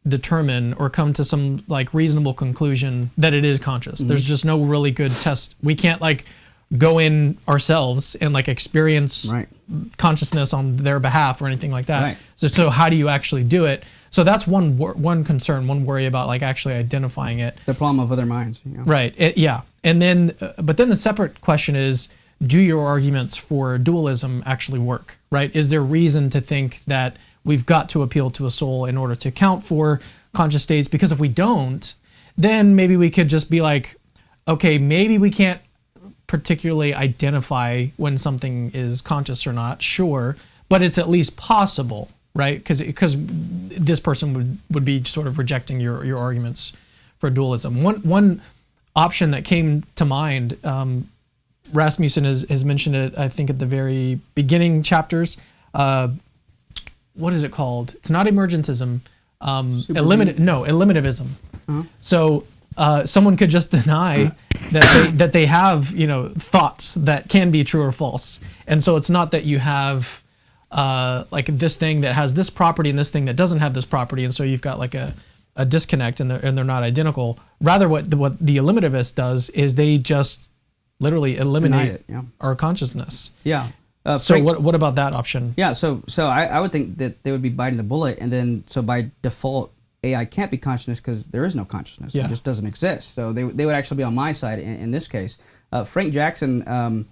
determine or come to some like reasonable conclusion that it is conscious. There's just no really good test. We can't like go in ourselves and like experience consciousness on their behalf or anything like that. So how do you actually do it? So that's one concern, one worry about like actually identifying it. The problem of other minds. Right. And then, but then the separate question is, do your arguments for dualism actually work? Right? Is there reason to think that we've got to appeal to a soul in order to account for conscious states? Because if we don't, then maybe we could just be like, okay, maybe we can't particularly identify when something is conscious or not, sure, but it's at least possible, right? Because this person would be sort of rejecting your arguments for dualism. One option that came to mind, Rasmussen has mentioned it, I think, at the very beginning chapters. What is it called? It's not emergentism. Eliminativism. So someone could just deny that they have thoughts that can be true or false, and so it's not that you have like this thing that has this property and this thing that doesn't have this property, and so you've got like a disconnect and they're not identical. Rather, what the eliminativist does is they just literally eliminate our consciousness. So what about that option? So I would think that they would be biting the bullet, and then so by default AI can't be consciousness because there is no consciousness. It just doesn't exist. So they would actually be on my side in this case. Frank Jackson,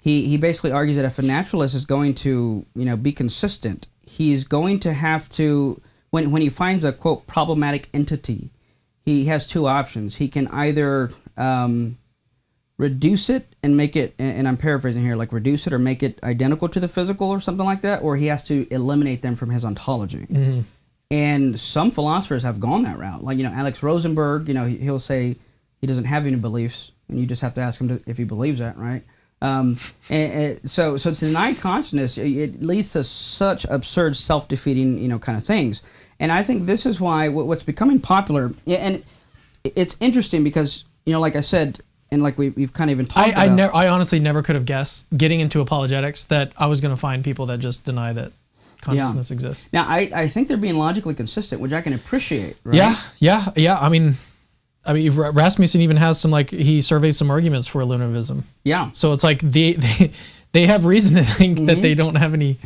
he basically argues that if a naturalist is going to be consistent, he's going to have to, when he finds a quote problematic entity, he has two options. He can either reduce it and make it, and I'm paraphrasing here, like reduce it or make it identical to the physical or something like that, or he has to eliminate them from his ontology. And some philosophers have gone that route. Like, Alex Rosenberg, he'll say he doesn't have any beliefs, and you just have to ask him if he believes that, right? So to deny consciousness, it leads to such absurd, self-defeating, kind of things. And I think this is why what's becoming popular, and it's interesting because, like I said, and like we've kind of even talked about. I honestly never could have guessed, getting into apologetics, that I was going to find people that just deny that consciousness exists. Now, I think they're being logically consistent, which I can appreciate, right? Yeah. I mean, Rasmussen even has some, like, he surveys some arguments for eliminativism. Yeah. So it's like they have reason to think that they don't have any...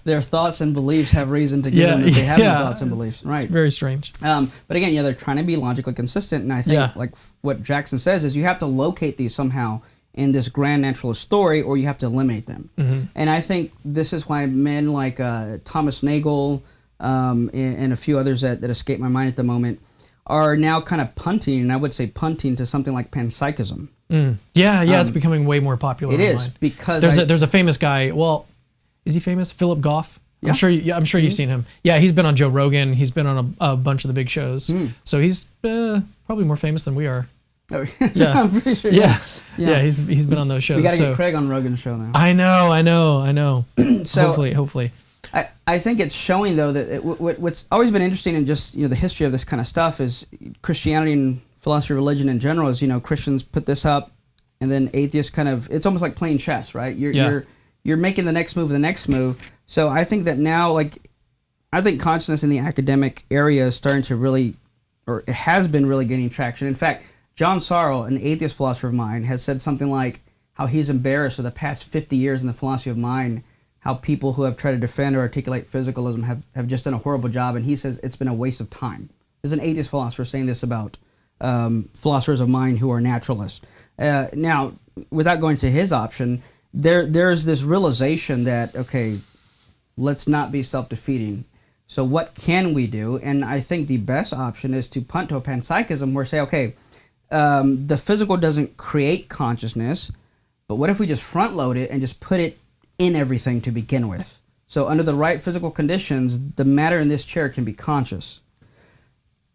Their thoughts and beliefs have reason to give them that they have no thoughts and beliefs. Right. It's very strange. But again, they're trying to be logically consistent, and I think like what Jackson says is you have to locate these somehow in this grand naturalist story, or you have to eliminate them. And I think this is why men like Thomas Nagel and a few others that escape my mind at the moment are now kind of punting, and I would say punting to something like panpsychism. It's becoming way more popular. It is because there's a famous guy. Well, is he famous? Philip Goff. I'm sure you've seen him. Yeah, he's been on Joe Rogan. He's been on a bunch of the big shows. So he's probably more famous than we are. Oh, yeah. I'm pretty sure. Yeah, he's been on those shows. We got to get Craig on Rogan's show now. I know. So hopefully. I think it's showing though that what's always been interesting in just the history of this kind of stuff is Christianity and philosophy of religion in general is Christians put this up and then atheists kind of, it's almost like playing chess, right? You're making the next move. So I think that now, like, I think consciousness in the academic area is starting to really, or it has been really gaining traction. In fact, John Searle, an atheist philosopher of mind, has said something like how he's embarrassed for the past 50 years in the philosophy of mind, how people who have tried to defend or articulate physicalism have just done a horrible job, and he says it's been a waste of time. There's an atheist philosopher saying this about philosophers of mind who are naturalists. Now, without going to his option, there's this realization that, okay, let's not be self-defeating. So what can we do? And I think the best option is to punt to a panpsychism where say, okay, the physical doesn't create consciousness, but what if we just front load it and just put it in everything to begin with? So under the right physical conditions, the matter in this chair can be conscious.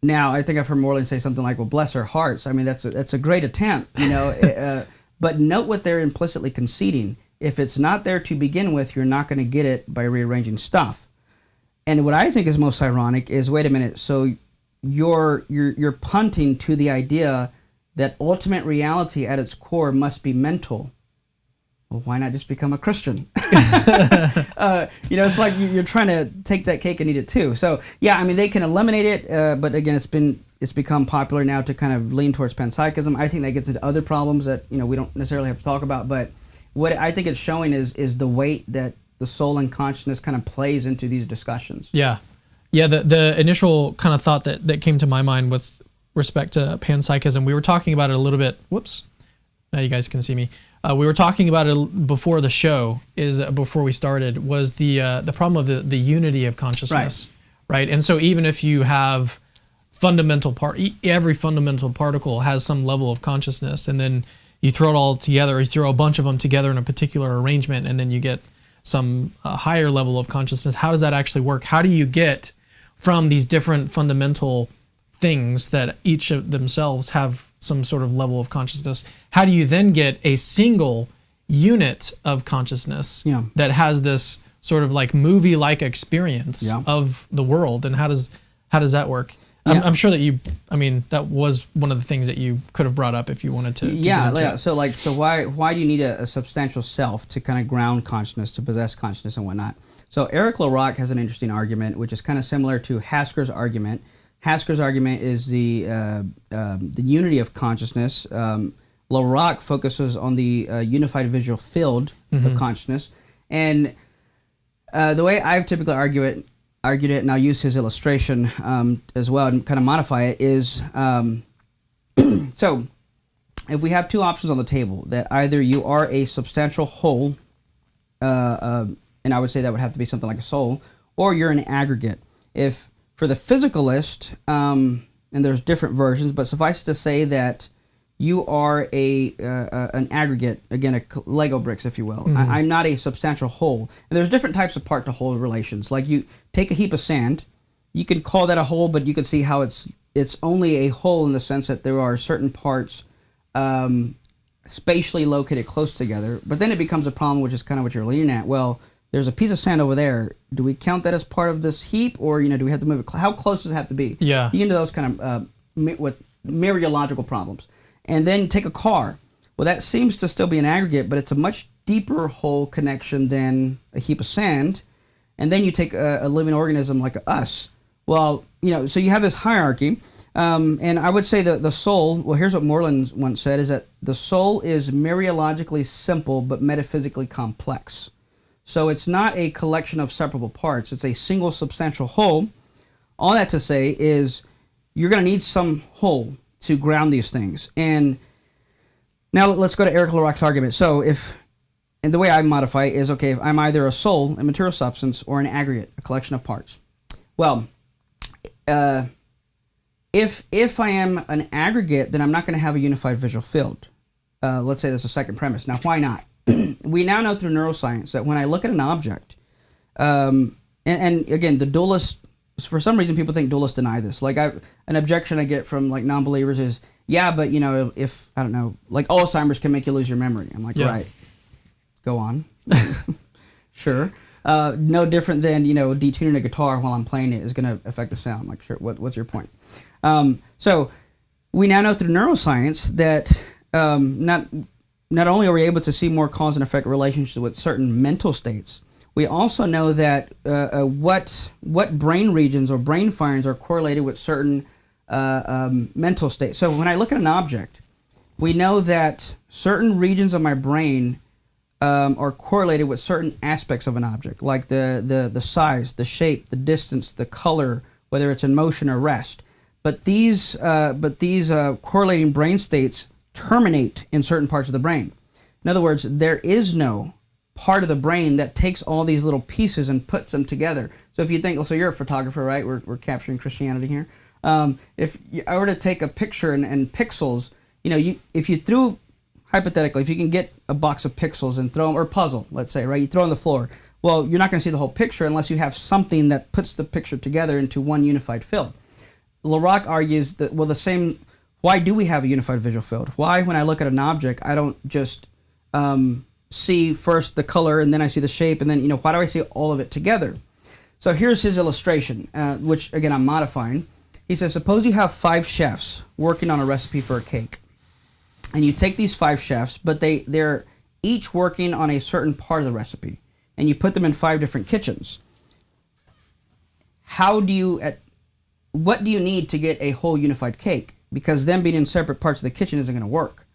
Now, I think I've heard Moreland say something like, well, bless our hearts. I mean, that's a great attempt, you know, but note what they're implicitly conceding. If it's not there to begin with, you're not going to get it by rearranging stuff. And what I think is most ironic is, wait a minute, so you're punting to the idea that ultimate reality at its core must be mental. Well, why not just become a Christian? You know, it's like you're trying to take that cake and eat it too. So yeah, I mean, they can eliminate it, but again, it's become popular now to kind of lean towards panpsychism. I think that gets into other problems that, you know, we don't necessarily have to talk about. But what I think it's showing is the weight that the soul and consciousness kind of plays into these discussions. Yeah. The initial kind of thought that came to my mind with respect to panpsychism, we were talking about it a little bit. Whoops. Now you guys can see me. We were talking about it before the show, before we started, was the problem of the unity of consciousness, right? And so even if you have every fundamental particle has some level of consciousness, and then you throw it all together, you throw a bunch of them together in a particular arrangement, and then you get some higher level of consciousness. How does that actually work? How do you get from these different fundamental things that each of themselves have some sort of level of consciousness? How do you then get a single unit of consciousness that has this sort of like movie-like experience of the world? And how does that work? I'm sure that that was one of the things that you could have brought up if you wanted to. So why do you need a substantial self to kind of ground consciousness, to possess consciousness and whatnot? So Eric LaRocque has an interesting argument, which is kind of similar to Hasker's argument. Hasker's argument is the unity of consciousness. LaRocque focuses on the unified visual field of consciousness. And the way I've typically argued it, and I'll use his illustration as well and kind of modify it, is so if we have two options on the table, that either you are a substantial whole, and I would say that would have to be something like a soul, or you're an aggregate. If for the physicalist, and there's different versions, but suffice to say that you are an aggregate, again, Lego bricks, if you will. I'm not a substantial whole. And there's different types of part-to-whole relations. Like you take a heap of sand, you can call that a whole, but you can see how it's only a whole in the sense that there are certain parts spatially located close together. But then it becomes a problem, which is kind of what you're leaning at. Well, there's a piece of sand over there. Do we count that as part of this heap, or do we have to move it? How close does it have to be? Yeah, you get into those kind of with mereological problems. And then take a car. Well, that seems to still be an aggregate, but it's a much deeper whole connection than a heap of sand. And then you take a living organism like us. Well, so you have this hierarchy. And I would say that the soul, well, here's what Moreland once said, is that the soul is mereologically simple but metaphysically complex. So it's not a collection of separable parts. It's a single substantial whole. All that to say is you're going to need some whole to ground these things. And now let's go to Eric LaRocque's argument. So and the way I modify it is, okay, if I'm either a soul, a material substance, or an aggregate, a collection of parts. Well, if I am an aggregate, then I'm not going to have a unified visual field. Let's say that's a second premise. Now, why not? We now know through neuroscience that when I look at an object, and again, the dualists, for some reason people think dualists deny this. Like an objection I get from like non-believers is, yeah, but if, I don't know, like Alzheimer's can make you lose your memory. I'm like, right, go on. Sure. No different than, detuning a guitar while I'm playing it is going to affect the sound. Like, sure, what's your point? So we now know through neuroscience that not only are we able to see more cause and effect relationships with certain mental states, we also know that what brain regions or brain firings are correlated with certain mental states. So when I look at an object, we know that certain regions of my brain are correlated with certain aspects of an object, like the size, the shape, the distance, the color, whether it's in motion or rest. But these correlating brain states terminate in certain parts of the brain. In other words, there is no part of the brain that takes all these little pieces and puts them together. So if you think, so you're a photographer, right? We're capturing Christianity here. If I were to take a picture and pixels, if you threw, hypothetically, if you can get a box of pixels and throw them, or puzzle, let's say, right? You throw on the floor. Well, you're not going to see the whole picture unless you have something that puts the picture together into one unified field. LaRocque argues that, why do we have a unified visual field? Why, when I look at an object, I don't just see first the color and then I see the shape and then, why do I see all of it together? So here's his illustration, which, again, I'm modifying. He says, suppose you have 5 chefs working on a recipe for a cake. And you take these 5 chefs, but they're each working on a certain part of the recipe. And you put them in 5 different kitchens. What do you need to get a whole unified cake? Because them being in separate parts of the kitchen isn't going to work.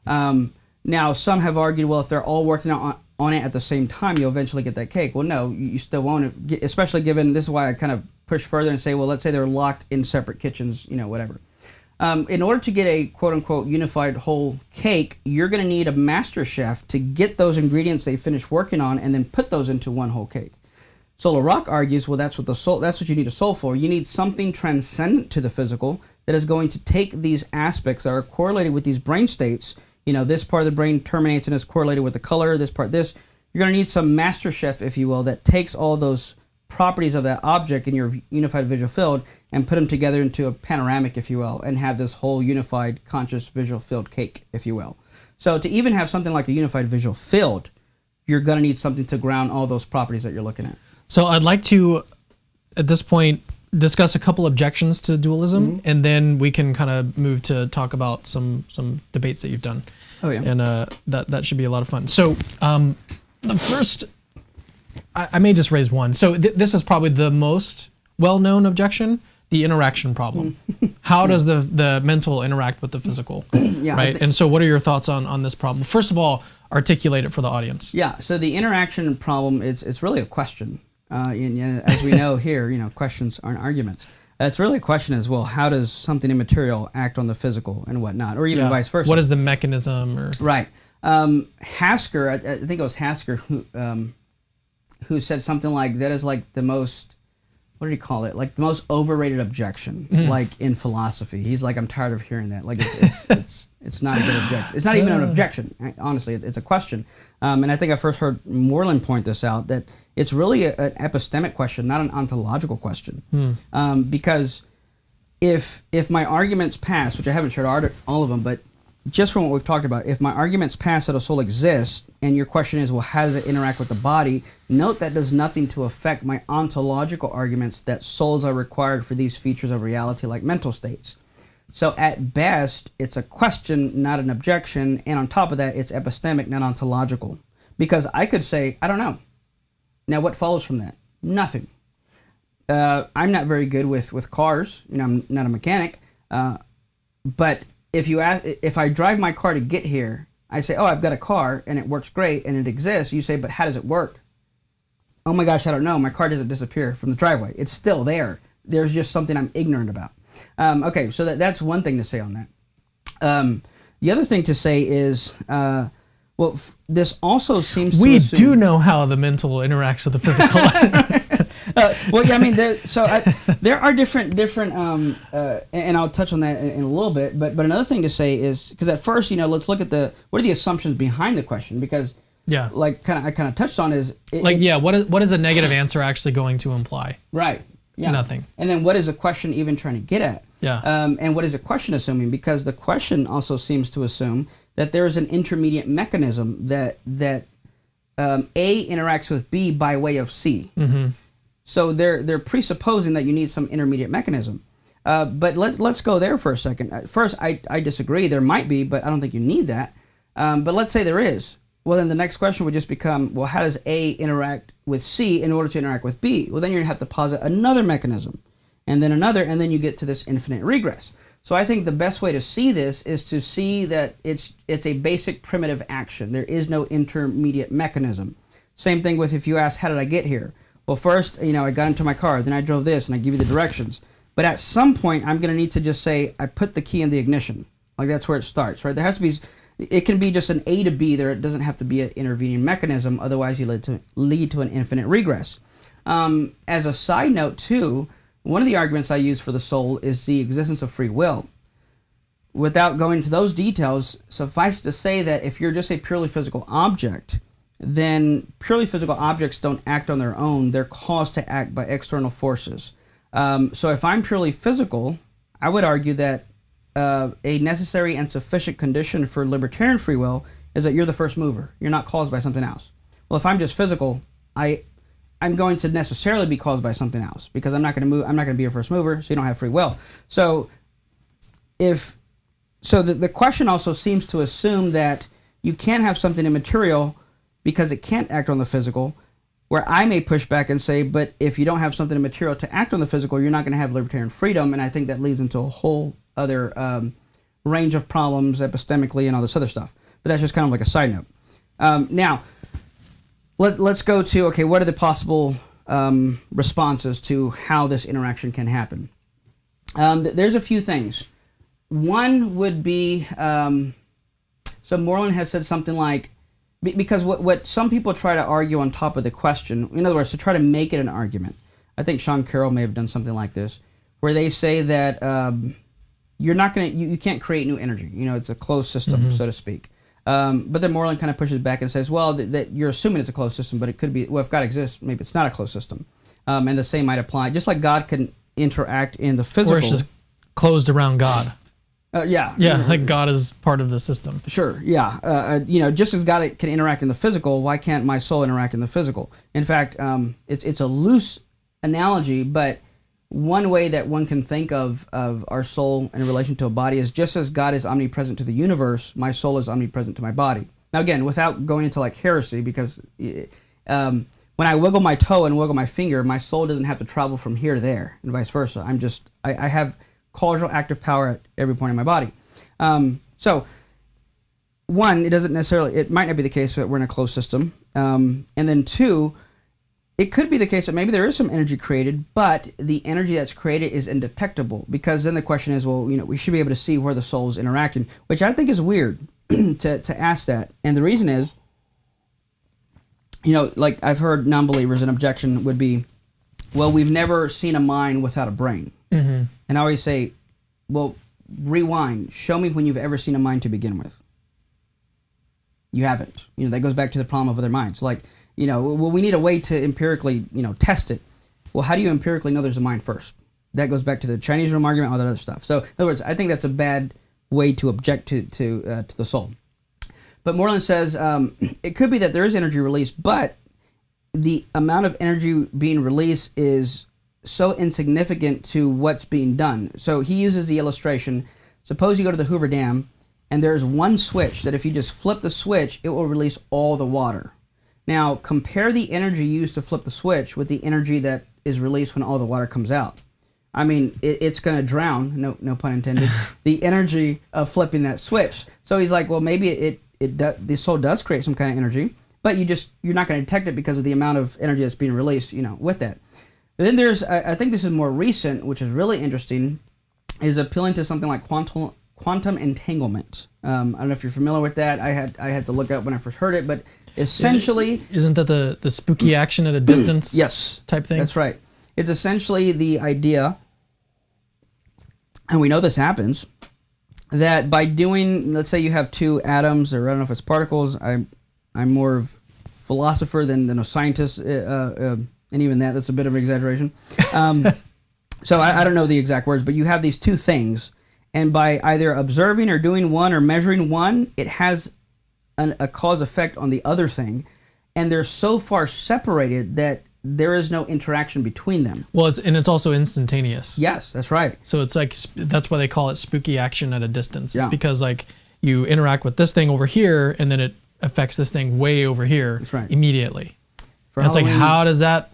Now, some have argued, well, if they're all working on it at the same time, you'll eventually get that cake. Well, no, you still won't, especially given, this is why I kind of push further and say, well, let's say they're locked in separate kitchens, whatever. In order to get a quote-unquote unified whole cake, you're going to need a master chef to get those ingredients they finished working on and then put those into one whole cake. So LaRocque argues, well, that's what you need a soul for. You need something transcendent to the physical that is going to take these aspects that are correlated with these brain states. This part of the brain terminates and is correlated with the color, this part, this. You're going to need some master chef, if you will, that takes all those properties of that object in your unified visual field and put them together into a panoramic, if you will, and have this whole unified conscious visual field cake, if you will. So to even have something like a unified visual field, you're going to need something to ground all those properties that you're looking at. So I'd like to, at this point, discuss a couple objections to dualism, and then we can kind of move to talk about some debates that you've done. Oh, yeah. And that should be a lot of fun. So the first, I may just raise one. So this is probably the most well-known objection, the interaction problem. How does the mental interact with the physical? Yeah, right? And so what are your thoughts on this problem? First of all, articulate it for the audience. Yeah, so the interaction problem, it's really a question. As we know here, questions aren't arguments. It's really a question as well. How does something immaterial act on the physical and whatnot, or even vice versa? What is the mechanism? Or right? Hasker, I think it was Hasker who said something like that is like the most, what did he call it? Like the most overrated objection, like in philosophy. He's like, I'm tired of hearing that. Like it's not a good objection. It's not even an objection. Honestly, it's a question. And I think I first heard Moreland point this out, that it's really an epistemic question, not an ontological question. Because if my arguments pass, which I haven't shared all of them, but just from what we've talked about, if my arguments pass that a soul exists, and your question is, well, how does it interact with the body? Note that does nothing to affect my ontological arguments that souls are required for these features of reality like mental states. So at best, it's a question, not an objection, and on top of that, it's epistemic, not ontological. Because I could say, I don't know. Now, what follows from that? Nothing. I'm not very good with cars. I'm not a mechanic. But if I drive my car to get here, I say, oh, I've got a car and it works great and it exists. You say, but how does it work? Oh my gosh, I don't know. My car doesn't disappear from the driveway. It's still there. There's just something I'm ignorant about. Okay, so that's one thing to say on that. The other thing to say is, this also seems to assume... do know how the mental interacts with the physical. There are different, and I'll touch on that in a little bit. But another thing to say is, because at first, let's look at what are the assumptions behind the question? Because I kind of touched on what is a negative answer actually going to imply? Right. Yeah. Nothing. And then what is a question even trying to get at? Yeah. And what is a question assuming? Because the question also seems to assume that there is an intermediate mechanism that A interacts with B by way of C. Mm-hmm. So they're presupposing that you need some intermediate mechanism. But let's go there for a second. First, I disagree. There might be, but I don't think you need that. But let's say there is. Well, then the next question would just become, well, how does A interact with C in order to interact with B? Well, then you're going to have to posit another mechanism, and then another, and then you get to this infinite regress. So I think the best way to see this is to see that it's a basic primitive action. There is no intermediate mechanism. Same thing with if you ask, how did I get here? Well, first, I got into my car, then I drove this, and I give you the directions. But at some point, I'm going to need to just say, I put the key in the ignition. Like, that's where it starts, right? There has to be, it can be just an A to B there. It doesn't have to be an intervening mechanism. Otherwise, you lead to an infinite regress. As a side note, too, one of the arguments I use for the soul is the existence of free will. Without going into those details, suffice to say that if you're just a purely physical object, then purely physical objects don't act on their own. They're caused to act by external forces. So if I'm purely physical, I would argue that a necessary and sufficient condition for libertarian free will is that you're the first mover. You're not caused by something else. Well, if I'm just physical, I'm going to necessarily be caused by something else because I'm not going to move. I'm not going to be a first mover, so you don't have free will. So the question also seems to assume that you can't have something immaterial because it can't act on the physical, where I may push back and say, but if you don't have something immaterial to act on the physical, you're not going to have libertarian freedom, and I think that leads into a whole other range of problems epistemically and all this other stuff. But that's just kind of like a side note. Now, let's go to, okay, what are the possible responses to how this interaction can happen? There's a few things. One would be, so Moreland has said something like, because what some people try to argue on top of the question, in other words, to try to make it an argument. I think Sean Carroll may have done something like this, where they say that you're not going to, you can't create new energy. It's a closed system, so to speak. But then Moreland kind of pushes back and says, well, that you're assuming it's a closed system, but it could be, well, if God exists, maybe it's not a closed system. And the same might apply. Just like God can interact in the physical. Or it's just closed around God. Yeah. Yeah, like God is part of the system. Sure, yeah. Just as God can interact in the physical, why can't my soul interact in the physical? In fact, it's a loose analogy, but one way that one can think of our soul in relation to a body is just as God is omnipresent to the universe, my soul is omnipresent to my body. Now, again, without going into like heresy, because when I wiggle my toe and wiggle my finger, my soul doesn't have to travel from here to there, and vice versa. I have causal active power at every point in my body. So, one, it might not be the case that we're in a closed system. And then two, it could be the case that maybe there is some energy created, but the energy that's created is indetectable, because then the question is, well, we should be able to see where the soul is interacting, which I think is weird to ask that. And the reason is, like I've heard non-believers, an objection would be, well, we've never seen a mind without a brain. Mm-hmm. And I always say, well, rewind. Show me when you've ever seen a mind to begin with. You haven't. That goes back to the problem of other minds. Like, well, we need a way to empirically, test it. Well, how do you empirically know there's a mind first? That goes back to the Chinese room argument, all that other stuff. So, in other words, I think that's a bad way to object to the soul. But Moreland says it could be that there is energy released, but the amount of energy being released is so insignificant to what's being done. So he uses the illustration. Suppose you go to the Hoover Dam, and there's one switch that if you just flip the switch, it will release all the water. Now, compare the energy used to flip the switch with the energy that is released when all the water comes out. I mean, it's going to drown, no pun intended, the energy of flipping that switch. So he's like, well, maybe the soul does create some kind of energy, but you're not going to detect it because of the amount of energy that's being released, with that. And then there's, I think this is more recent, which is really interesting, is appealing to something like quantum entanglement. I don't know if you're familiar with that. I had to look up when I first heard it, but essentially... Isn't that the spooky action at a distance yes, type thing? That's right. It's essentially the idea, and we know this happens, that by doing, let's say you have two atoms, or I don't know if it's particles, I'm more of a philosopher than a scientist, and even that's a bit of an exaggeration. So I don't know the exact words, but you have these two things, and by either observing or doing one or measuring one, it has a cause effect on the other thing, and they're so far separated that there is no interaction between them. Well, it's also instantaneous. Yes, that's right. So it's like, that's why they call it spooky action at a distance. It's because like you interact with this thing over here, and then it affects this thing way over here immediately. For it's like, Halloween, how does that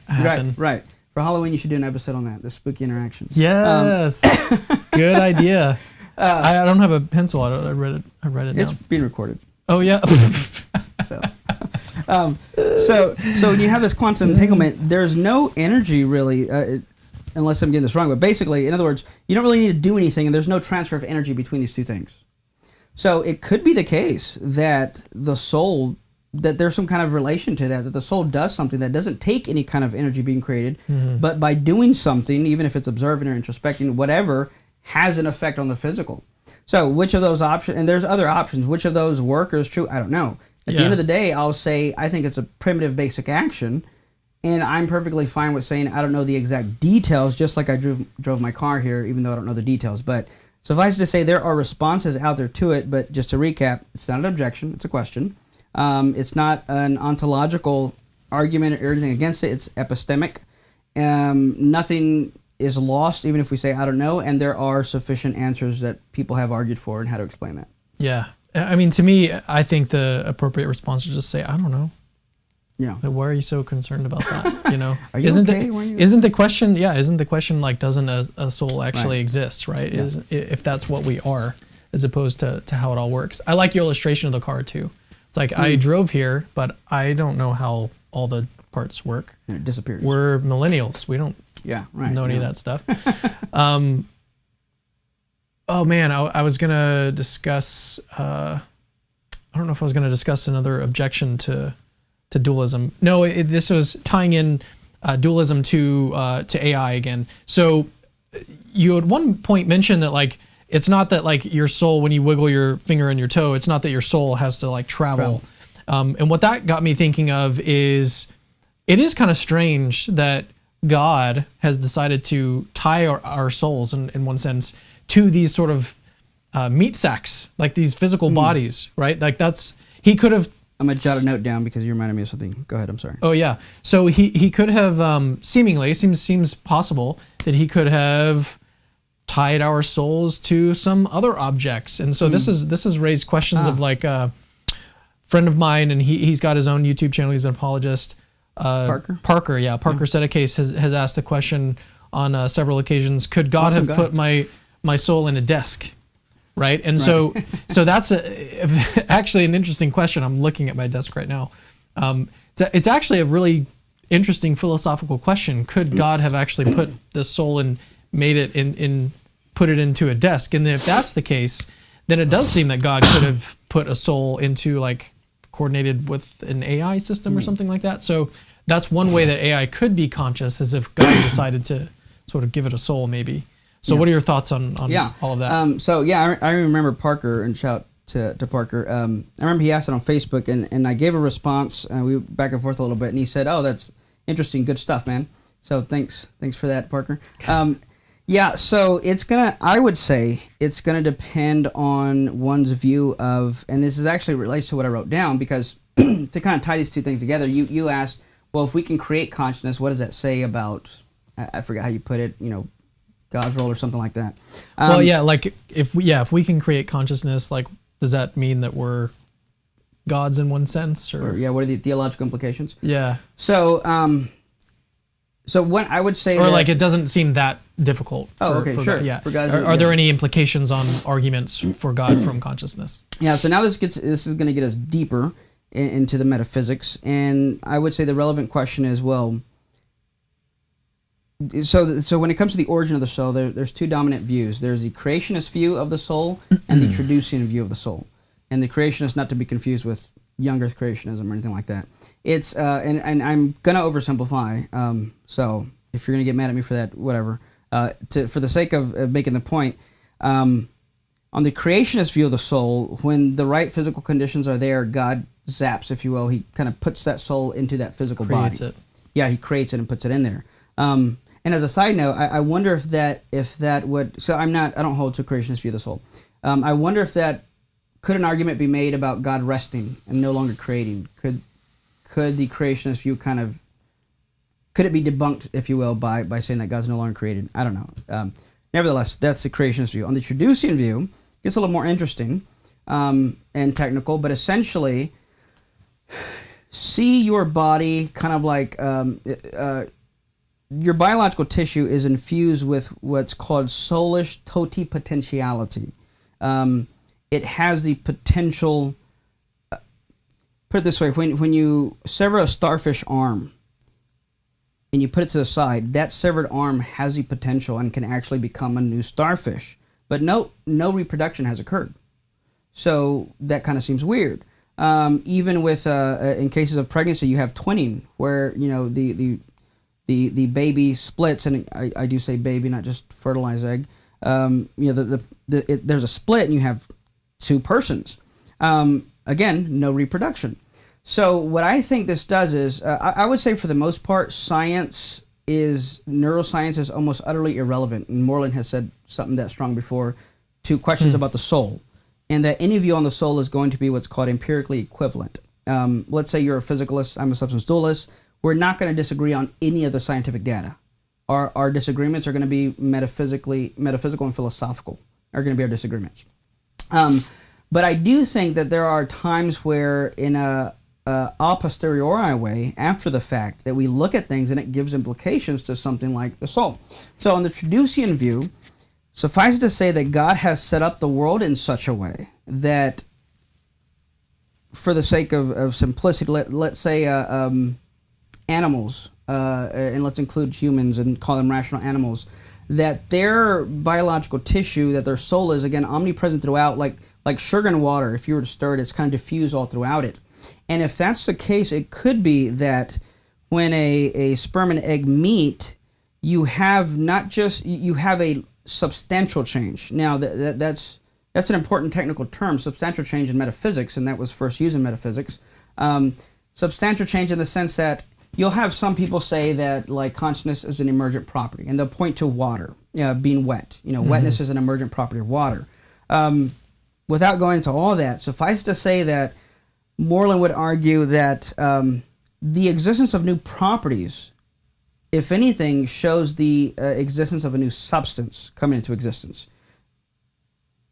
happen? Right. For Halloween, you should do an episode on that, the spooky interaction. Yes. Good idea. I don't have a pencil. I read it down. It's being recorded. Oh, yeah. So when you have this quantum entanglement, there's no energy really, unless I'm getting this wrong. But basically, in other words, you don't really need to do anything, and there's no transfer of energy between these two things. So it could be the case that the soul, that there's some kind of relation to that the soul does something that doesn't take any kind of energy being created, but by doing something, even if it's observing or introspecting, whatever, has an effect on the physical. So which of those options, and there's other options, which of those work or is true, I don't know. At the end of the day, I'll say I think it's a primitive basic action, and I'm perfectly fine with saying I don't know the exact details, just like I drove my car here, even though I don't know the details. But suffice to say, there are responses out there to it, but just to recap, it's not an objection, it's a question. It's not an ontological argument or anything against it, it's epistemic. Nothing is lost, even if we say I don't know, and there are sufficient answers that people have argued for and how to explain that. Yeah. I mean, to me, I think the appropriate response is just say, I don't know. Yeah. Like, why are you so concerned about that? You know, are you isn't okay? Isn't the question? Yeah, isn't the question like, doesn't a soul actually exist? Right? Yeah. If that's what we are, as opposed to how it all works. I like your illustration of the car too. It's like I drove here, but I don't know how all the parts work. And it disappears. We're millennials. We don't know any of that stuff. Oh man, I was gonna discuss. I don't know if I was gonna discuss another objection to dualism. No, this was tying in dualism to AI again. So you at one point mentioned that like it's not that like your soul, when you wiggle your finger and your toe, it's not that your soul has to like travel. And what that got me thinking of is it is kind of strange that God has decided to tie our souls in one sense to these sort of meat sacks, like these physical bodies, right? Like he could have. I'm gonna jot a note down because you reminded me of something. Go ahead. I'm sorry. Oh yeah. So he could have seemingly seems possible that he could have tied our souls to some other objects, and so this has raised questions of like a friend of mine, and he's got his own YouTube channel. He's an apologist. Parker. Parker Set a Case has asked the question on several occasions. Could God have put my soul in a desk? Right. And so that's actually an interesting question. I'm looking at my desk right now. It's actually a really interesting philosophical question. Could God have actually put the soul and made it put it into a desk? And if that's the case, then it does seem that God could have put a soul into like coordinated with an AI system or something like that. So that's one way that AI could be conscious, is if God decided to sort of give it a soul maybe. So what are your thoughts on all of that? I remember Parker, and shout to Parker. I remember he asked it on Facebook, and I gave a response. We went back and forth a little bit, and he said, "Oh, that's interesting, good stuff, man." So thanks for that, Parker. So I would say it's gonna depend on one's view of, and this is actually relates to what I wrote down, because to kind of tie these two things together, you asked, well, if we can create consciousness, what does that say about? I forgot how you put it. God's role or something like that. Like if we can create consciousness, like does that mean that we're gods in one sense, or what are the theological implications? Yeah. So what I would say, or like it doesn't seem that difficult. Sure. Yeah. For guys, are there any implications on arguments for God from consciousness? Yeah. So now this is going to get us deeper into the metaphysics, and I would say the relevant question is, well. So when it comes to the origin of the soul, there's two dominant views. There's the creationist view of the soul and the traducian view of the soul. And the creationist, not to be confused with young earth creationism or anything like that. It's and I'm gonna oversimplify. So if you're gonna get mad at me for that, whatever. For the sake of making the point, on the creationist view of the soul, when the right physical conditions are there, God zaps, if you will. He kind of puts that soul into that physical creates body. It. Yeah, he creates it and puts it in there. And as a side note, I wonder if that would. So I don't hold to a creationist view of the soul. I wonder if could an argument be made about God resting and no longer creating? Could the creationist view could it be debunked, if you will, by saying that God's no longer created? I don't know. Nevertheless, that's the creationist view. On the traducian view, it gets a little more interesting. and technical, but essentially, see your body kind of like your biological tissue is infused with what's called soulish totipotentiality. It has the potential. Put it this way: when you sever a starfish arm and you put it to the side, that severed arm has the potential and can actually become a new starfish. But no reproduction has occurred. So that kind of seems weird. Even with in cases of pregnancy, you have twinning, where the baby splits, and I do say baby, not just fertilized egg. There's a split, and you have two persons. Again, no reproduction. So what I think this does is, I would say for the most part, neuroscience is almost utterly irrelevant. And Moreland has said something that strong before to questions about the soul, and that any view on the soul is going to be what's called empirically equivalent. Let's say you're a physicalist, I'm a substance dualist. We're not going to disagree on any of the scientific data. Our disagreements are going to be metaphysical and philosophical, are going to be our disagreements. But I do think that there are times where, in a posteriori way, after the fact, that we look at things and it gives implications to something like the soul. So in the Traducian view, suffice it to say that God has set up the world in such a way that, for the sake of simplicity, let's say animals, and let's include humans and call them rational animals, that their biological tissue, that their soul is, again, omnipresent throughout, like sugar and water. If you were to stir it, it's kind of diffused all throughout it. And if that's the case, it could be that when a sperm and egg meet, you have a substantial change. Now, that's an important technical term, substantial change in metaphysics, and that was first used in metaphysics. Substantial change in the sense that you'll have some people say that, like, consciousness is an emergent property, and they'll point to water being wet. Wetness is an emergent property of water. Without going into all that, suffice to say that Moreland would argue that the existence of new properties, if anything, shows the existence of a new substance coming into existence.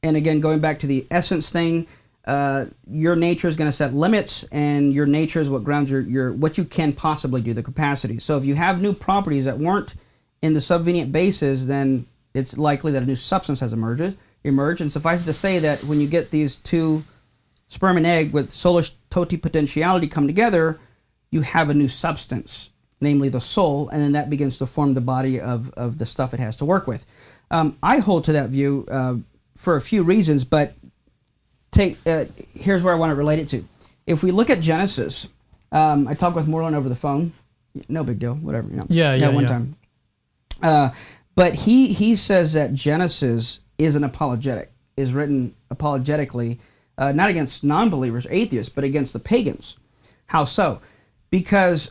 And again, going back to the essence thing, your nature is going to set limits, and your nature is what grounds your what you can possibly do, the capacity. So if you have new properties that weren't in the subvenient basis, then it's likely that a new substance has emerged. And suffice it to say that when you get these two, sperm and egg, with soulish totipotentiality come together, you have a new substance, namely the soul, and then that begins to form the body of the stuff it has to work with. I hold to that view for a few reasons, but here's where I want to relate it to. If we look at Genesis, I talked with Moreland over the phone. No big deal, whatever. One time. But he says that Genesis is an apologetic, is written apologetically, not against non-believers, atheists, but against the pagans. How so? Because,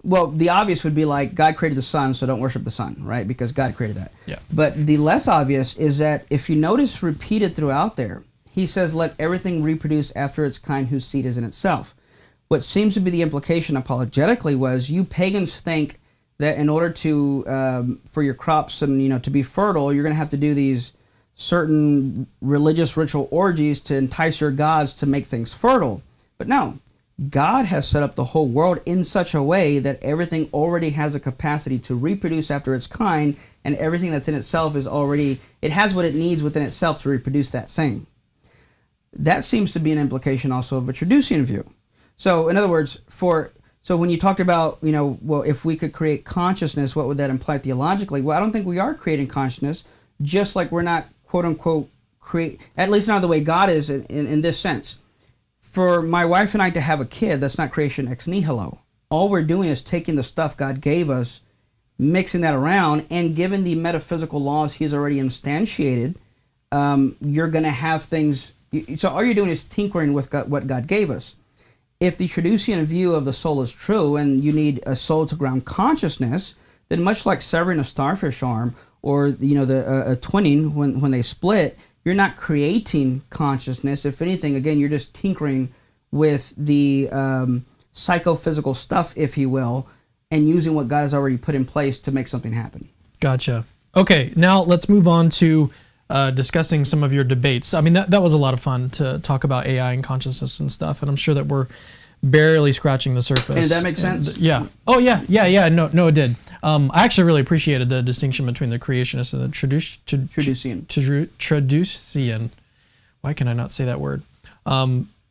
well, the obvious would be like, God created the sun, so don't worship the sun, right? Because God created that. Yeah. But the less obvious is that if you notice repeated throughout there, he says, let everything reproduce after its kind whose seed is in itself. What seems to be the implication apologetically was, you pagans think that in order to, for your crops and, to be fertile, you're going to have to do these certain religious ritual orgies to entice your gods to make things fertile. But no, God has set up the whole world in such a way that everything already has a capacity to reproduce after its kind, and everything that's in itself it has what it needs within itself to reproduce that thing. That seems to be an implication also of a Traducian view. So in other words, so when you talked about, well, if we could create consciousness, what would that imply theologically? Well, I don't think we are creating consciousness, just like we're not, quote unquote, at least not the way God is in this sense. For my wife and I to have a kid, that's not creation ex nihilo. All we're doing is taking the stuff God gave us, mixing that around, and given the metaphysical laws He's already instantiated, you're going to have things. So all you're doing is tinkering with what God gave us. If the Traducian view of the soul is true, and you need a soul to ground consciousness, then much like severing a starfish arm, or the twinning when they split, you're not creating consciousness. If anything, again, you're just tinkering with the psychophysical stuff, if you will, and using what God has already put in place to make something happen. Gotcha. Okay, now let's move on to discussing some of your debates. I mean, that was a lot of fun to talk about AI and consciousness and stuff, and I'm sure that we're barely scratching the surface. And that makes sense? Yeah. Oh, yeah. No, it did. I actually really appreciated the distinction between the creationist and the Traducian. Why can I not say that word?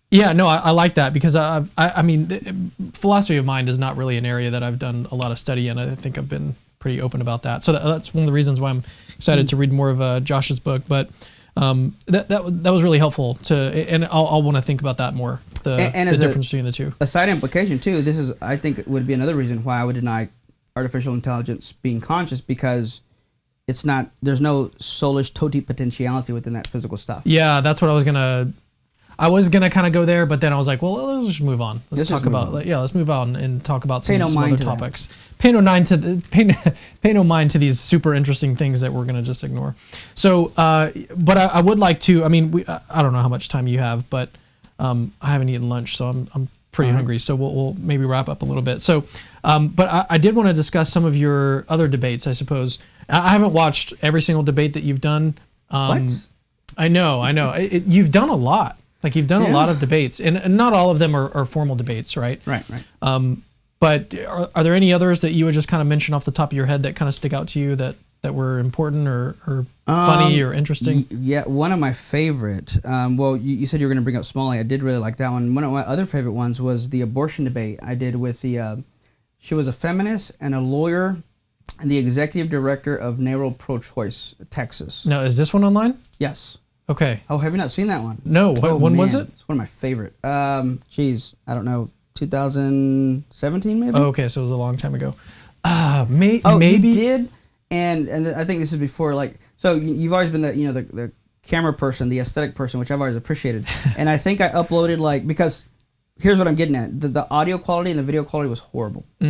Yeah, no, I like that because I mean, philosophy of mind is not really an area that I've done a lot of study in. I think I've been pretty open about that. So that's one of the reasons why I'm excited to read more of Josh's book. But that was really helpful and I'll want to think about that more. The difference between the two. A side implication too. This is, I think, it would be another reason why I would deny artificial intelligence being conscious, because it's not. There's no soulish totipotentiality within that physical stuff. Yeah, that's what I was gonna kind of go there, but then I was like, well, let's just move on. Let's move on and talk about some other topics. Pay no mind to these super interesting things that we're gonna just ignore. So, but I would like to. I mean, I don't know how much time you have, but I haven't eaten lunch, so I'm pretty hungry. So we'll maybe wrap up a little bit. So, but I did want to discuss some of your other debates. I suppose I haven't watched every single debate that you've done. What? I know. You've done a lot. Like you've done a lot of debates, and not all of them are formal debates, right? Right. But are there any others that you would just kind of mention off the top of your head that kind of stick out to you that were important or funny or interesting? Yeah, one of my favorite. Well, you said you were going to bring up Smalley. I did really like that one. One of my other favorite ones was the abortion debate I did with the. She was a feminist and a lawyer, and the executive director of NARAL Pro-Choice, Texas. Now, is this one online? Yes. Okay. Oh, have you not seen that one? No. When was it? It's one of my favorite. I don't know, 2017 maybe? Oh, okay, so it was a long time ago. Maybe. You did? And I think this is before, like, so you've always been the camera person, the aesthetic person, which I've always appreciated. And I think I uploaded, because here's what I'm getting at. The audio quality and the video quality was horrible. I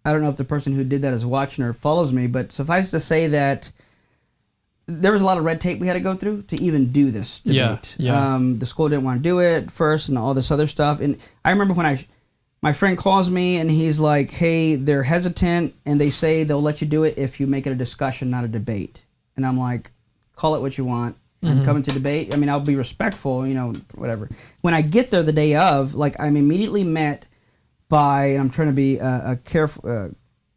don't know if the person who did that is watching or follows me, but suffice to say that there was a lot of red tape we had to go through to even do this debate. Yeah. The school didn't want to do it first and all this other stuff. And I remember when my friend calls me and he's like, hey, they're hesitant and they say they'll let you do it if you make it a discussion, not a debate. And I'm like, call it what you want. I'm coming to debate. I mean, I'll be respectful, whatever. When I get there the day of, I'm immediately met by, and I'm trying to be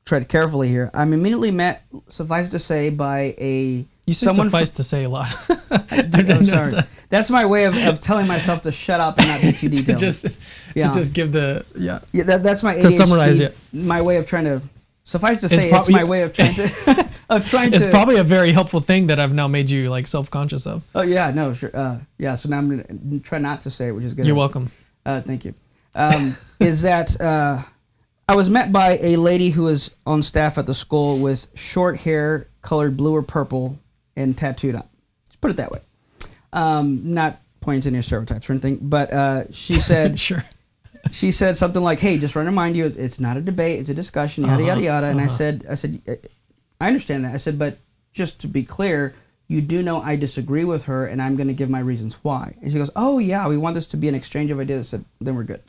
tread carefully here. I'm immediately met, suffice to say, by a... You say suffice to say a lot. I'm sorry. That's my way of telling myself to shut up and not be too detailed. to just give the... Yeah, that's my ADHD. To summarize it. My way of trying to... Suffice to say, it's my way of trying to... It's probably a very helpful thing that I've now made you self-conscious of. Oh, yeah, no, sure. So now I'm going to try not to say it, which is good. You're welcome. Thank you. Is that... I was met by a lady who was on staff at the school with short hair, colored blue or purple, and tattooed up. Just put it that way. Not pointing to any stereotypes or anything, but she said... Sure. She said something like, hey, just want to remind you, it's not a debate, it's a discussion, yada, yada, yada. And I said, I understand that. I said, but just to be clear, you do know I disagree with her, and I'm going to give my reasons why. And she goes, oh, yeah, we want this to be an exchange of ideas. I said, then we're good.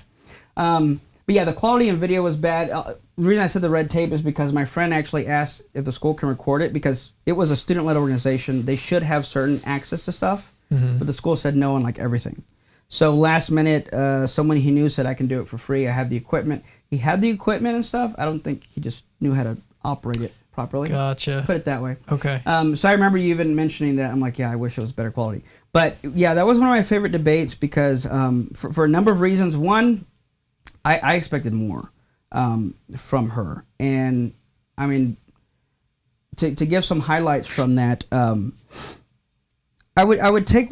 But yeah, the quality in video was bad. The reason I said the red tape is because my friend actually asked if the school can record it, because it was a student-led organization. They should have certain access to stuff, but the school said no on everything. So last minute, someone he knew said, I can do it for free. I have the equipment. He had the equipment and stuff. I don't think he just knew how to operate it properly. Gotcha. Put it that way. Okay. So I remember you even mentioning that. I'm like, yeah, I wish it was better quality. But yeah, that was one of my favorite debates because for a number of reasons. One, I expected more from her. And I mean, to give some highlights from that, I would take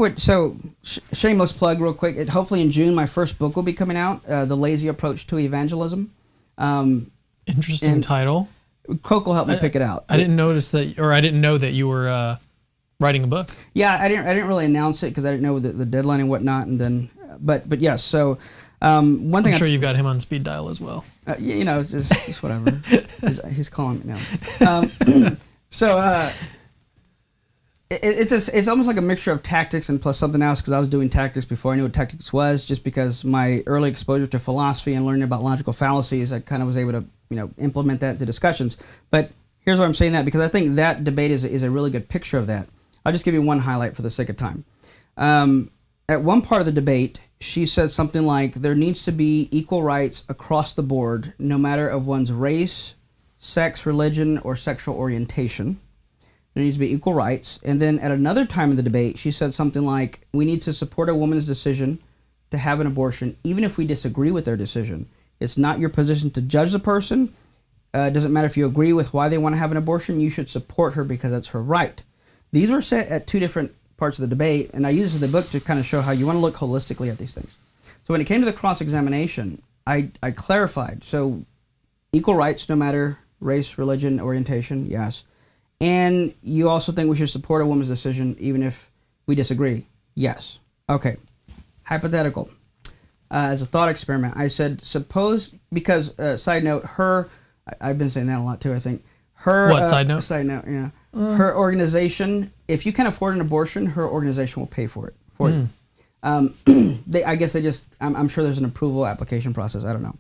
shameless plug real quick. Hopefully in June, my first book will be coming out, The Lazy Approach to Evangelism. Interesting title. Coke will help me pick it out. I didn't notice that, or I didn't know that you were writing a book. Yeah, I didn't really announce it because I didn't know the deadline and whatnot. And then, but yes. So one thing I'm sure you've got him on speed dial as well. It's whatever. he's calling me now. It's almost like a mixture of tactics and plus something else, because I was doing tactics before I knew what tactics was, just because my early exposure to philosophy and learning about logical fallacies, I kind of was able to implement that into discussions. But here's why I'm saying that, because I think that debate is a really good picture of that. I'll just give you one highlight for the sake of time. At one part of the debate, she said something like, there needs to be equal rights across the board, no matter of one's race, sex, religion, or sexual orientation. There needs to be equal rights. And then at another time in the debate, she said something like, we need to support a woman's decision to have an abortion, even if we disagree with their decision. It's not your position to judge the person. It doesn't matter if you agree with why they want to have an abortion. You should support her because that's her right. These were set at two different parts of the debate, and I use this in the book to kind of show how you want to look holistically at these things. So when it came to the cross-examination, I clarified. So equal rights no matter race, religion, orientation, yes. And you also think we should support a woman's decision even if we disagree? Yes. Okay. Hypothetical. As a thought experiment, I said, suppose, because, side note, I've been saying that a lot too, I think. What, side note? Side note, yeah. Her organization, if you can afford an abortion, her organization will pay for it for you. I guess they just, I'm sure there's an approval application process, I don't know.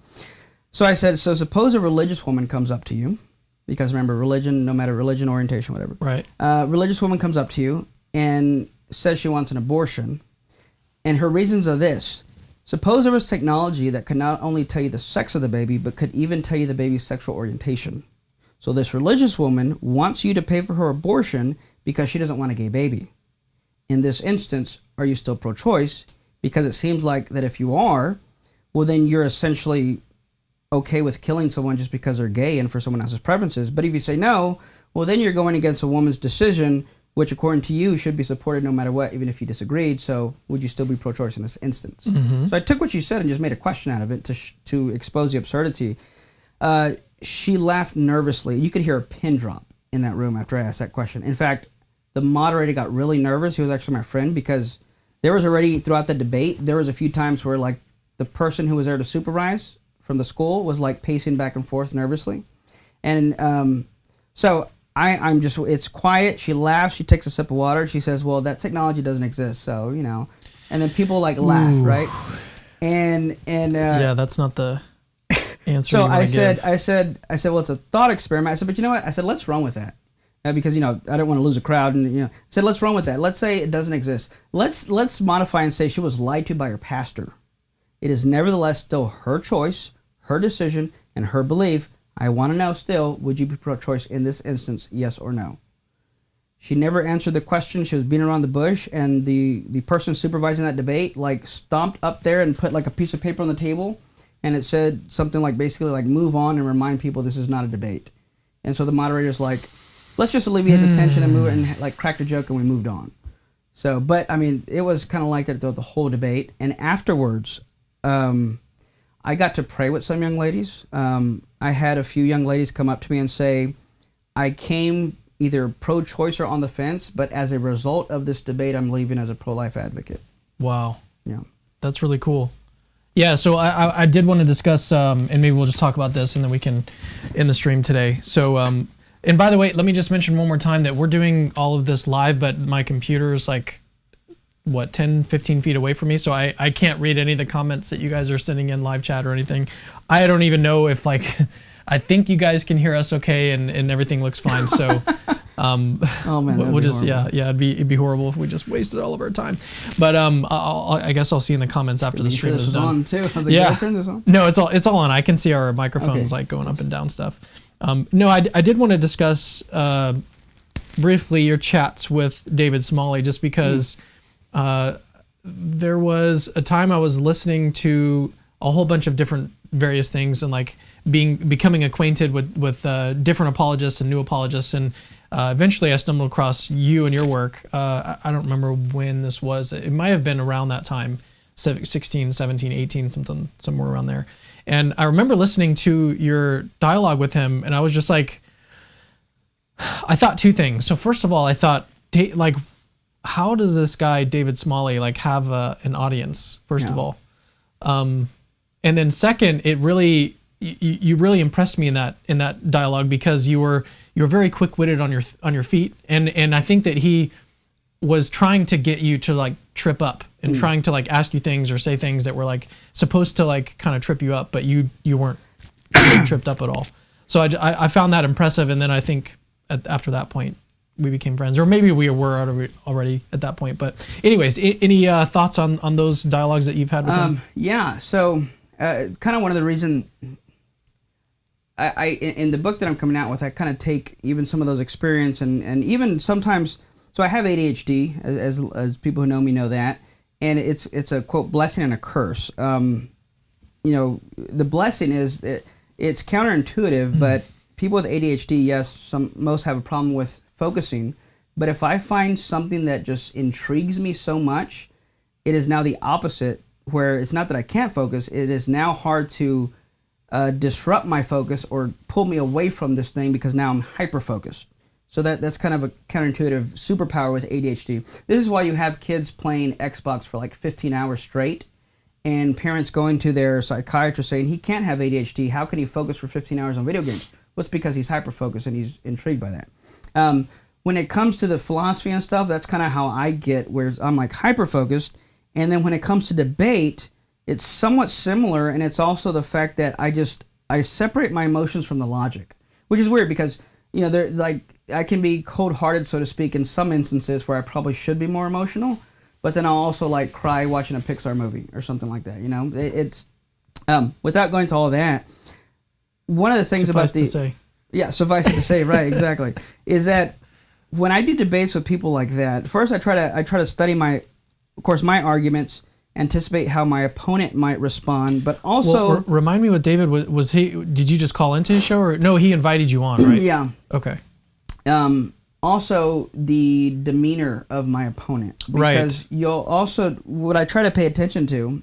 So I said, so suppose a religious woman comes up to you, because remember, religion, no matter religion, orientation, whatever. Right. Religious woman comes up to you and says she wants an abortion, and her reasons are this. Suppose there was technology that could not only tell you the sex of the baby, but could even tell you the baby's sexual orientation. So this religious woman wants you to pay for her abortion because she doesn't want a gay baby. In this instance, are you still pro-choice? Because it seems like that if you are, well then you're essentially okay with killing someone just because they're gay and for someone else's preferences. But if you say no, well then you're going against a woman's decision, which according to you should be supported no matter what, even if you disagreed. So would you still be pro-choice in this instance? So I took what you said and just made a question out of it to expose the absurdity. She laughed nervously. You could hear a pin drop in that room after I asked that question. In fact, the moderator got really nervous. He was actually my friend, because there was already, throughout the debate, there was a few times where like the person who was there to supervise from the school was like pacing back and forth nervously. And so I'm just, it's quiet. She laughs. She takes a sip of water. She says, well, that technology doesn't exist. So, you know, and then people like laugh, right? And yeah, that's not the answer. So I said, well, it's a thought experiment. I said, but you know what? I said, let's run with that. Because, you know, I don't want to lose a crowd. And, you know, I said, let's run with that. Let's say it doesn't exist. Let's modify and say she was lied to by her pastor. It is nevertheless still her choice, her decision, and her belief. I want to know still, would you be pro-choice in this instance, yes or no? She never answered the question. She was beating around the bush, and the person supervising that debate like stomped up there and put like a piece of paper on the table, and it said something like basically like move on and remind people this is not a debate. And so the moderator's like, let's just alleviate the tension and move it, and like cracked a joke, and we moved on. So, but I mean, it was kind of like that throughout the whole debate. And afterwards, I got to pray with some young ladies. I had a few young ladies come up to me and say, I came either pro-choice or on the fence, but as a result of this debate, I'm leaving as a pro-life advocate. Wow. Yeah. That's really cool. Yeah, so I did want to discuss, and maybe we'll just talk about this and then we can end the stream today. So, and by the way, let me just mention one more time that we're doing all of this live, but my computer is like, what, 10, 15 feet away from me, so I can't read any of the comments that you guys are sending in live chat or anything. I don't even know if, like, I think you guys can hear us okay and everything looks fine, so oh man, we'll just horrible. yeah it'd be horrible if we just wasted all of our time. But I guess I'll see in the comments after the stream is done. On too. I was like, yeah, can I turn this on? No, it's all on. I can see our microphones like going up and down stuff. No, I did want to discuss briefly your chats with David Smalley, just because there was a time I was listening to a whole bunch of different various things and like becoming acquainted with different apologists and new apologists, and eventually I stumbled across you and your work. I don't remember when this was. It might have been around that time, 16, 17, 18, somewhere around there. And I remember listening to your dialogue with him, and I was just like, I thought two things. So first of all, I thought, like, how does this guy David Smalley like have an audience? First of all, and then second, it really you really impressed me in that dialogue, because you were very quick-witted on your feet, and I think that he was trying to get you to like trip up and trying to like ask you things or say things that were like supposed to like kind of trip you up, but you weren't tripped up at all. So I found that impressive, and then I think after that point we became friends, or maybe we were already at that point. But anyways, any thoughts on those dialogues that you've had with him? Yeah. So kind of one of the reason I in the book that I'm coming out with, I kind of take even some of those experience and even sometimes. So I have ADHD, as people who know me know that, and it's a quote blessing and a curse. The blessing is that it's counterintuitive, but people with ADHD, yes, most have a problem with focusing. But if I find something that just intrigues me so much, it is now the opposite, where it's not that I can't focus, it is now hard to disrupt my focus or pull me away from this thing because now I'm hyper-focused. So that's kind of a counterintuitive superpower with ADHD. This is why you have kids playing Xbox for like 15 hours straight, and parents going to their psychiatrist saying, he can't have ADHD. How can he focus for 15 hours on video games? Well, it's because he's hyper-focused and he's intrigued by that. When it comes to the philosophy and stuff, that's kind of how I get, where I'm like hyper-focused. And then when it comes to debate, it's somewhat similar, and it's also the fact that I separate my emotions from the logic, which is weird because, they're like, I can be cold-hearted, so to speak, in some instances where I probably should be more emotional, but then I'll also like cry watching a Pixar movie or something like that. It's without going to all that. One of the things suffice it to say, right, exactly, is that when I do debates with people like that, first I try to study my arguments, anticipate how my opponent might respond, but also remind me what David was he? Did you just call into his show, or no? He invited you on, right? Yeah. Okay. Also the demeanor of my opponent, because you'll also what I try to pay attention to.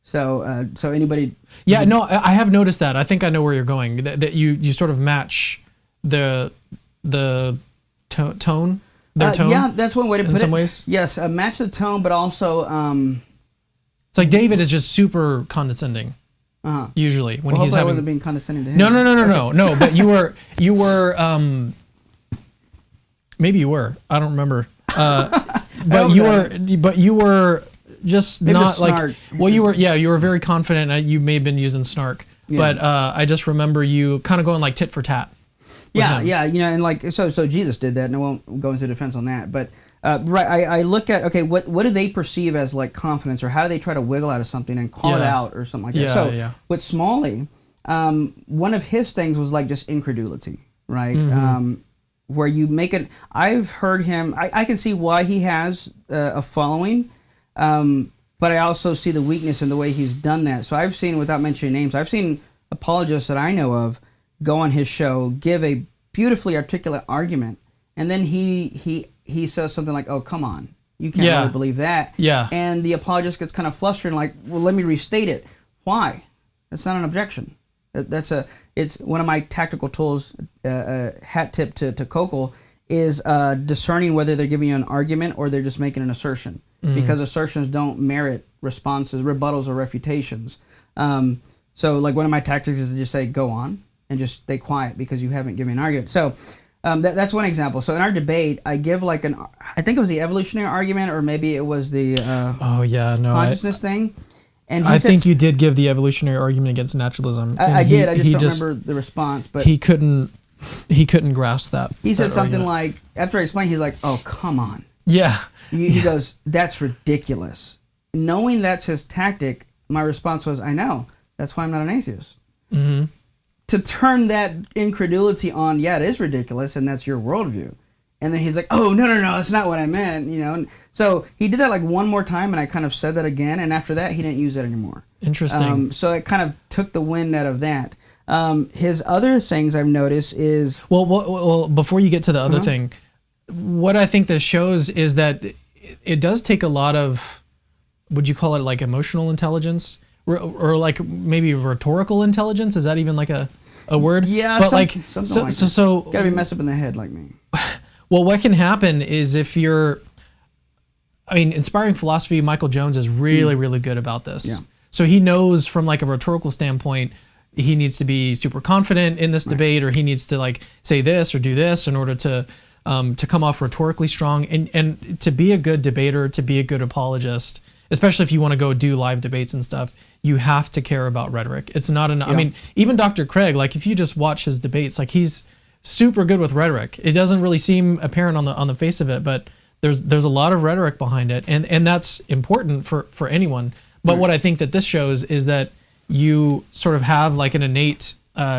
So anybody. Yeah, no, I have noticed that. I think I know where you're going. That you sort of match the tone. Their tone. Yeah, that's one way to put it. In some ways. Yes, match the tone, but also. It's like David is just super condescending. Usually when he's having. I wasn't being condescending to him. No. But you were. Maybe you were. I don't remember. But you were just maybe not like. Well, you were very confident. You may have been using snark, but I just remember you kind of going like tit for tat. Yeah, and like so Jesus did that, and I won't go into defense on that. But I look at what do they perceive as like confidence, or how do they try to wiggle out of something and call it out or something like that. So with Smalley, one of his things was like just incredulity, right? Mm-hmm. Where you make it. I've heard him. I can see why he has a following, but I also see the weakness in the way he's done that. So I've seen, without mentioning names, I've seen apologists that I know of go on his show, give a beautifully articulate argument, and then he says something like, "Oh, come on, you can't really believe that." Yeah. And the apologist gets kind of flustered and like, "Well, let me restate it." Why? That's not an objection. It's one of my tactical tools. Hat tip to Kokol is discerning whether they're giving you an argument or they're just making an assertion, because assertions don't merit responses, rebuttals, or refutations. So like one of my tactics is to just say, "Go on," and just stay quiet because you haven't given an argument. So that's one example. So in our debate, I give like I think it was the evolutionary argument, or maybe it was the consciousness thing. And I think you did give the evolutionary argument against naturalism. I did. I just don't remember the response. But he couldn't grasp that. He said something like, after I explained, he's like, "Oh, come on." Yeah. He goes, "That's ridiculous." Knowing that's his tactic, my response was, "I know. That's why I'm not an atheist." Mm-hmm. To turn that incredulity on, it is ridiculous, and that's your worldview. And then he's like, "Oh, no, that's not what I meant," And so he did that like one more time, and I kind of said that again, and after that, he didn't use it anymore. Interesting. So it kind of took the wind out of that. His other things I've noticed is... Well, before you get to the other thing, what I think this shows is that it does take a lot of, would you call it like emotional intelligence? Or like maybe rhetorical intelligence? Is that even like a word? Yeah, but so gotta be messed up in the head like me. Well, what can happen is if you're, inspiring philosophy, Michael Jones is really, really good about this. Yeah. So he knows from like a rhetorical standpoint, he needs to be super confident in this debate, or he needs to like say this or do this in order to come off rhetorically strong. And to be a good debater, to be a good apologist, especially if you want to go do live debates and stuff, you have to care about rhetoric. It's not enough. Yeah. Even Dr. Craig, like if you just watch his debates, like he's super good with rhetoric. It doesn't really seem apparent on the face of it, but there's a lot of rhetoric behind it, and that's important for anyone. But what I think that this shows is that you sort of have like an innate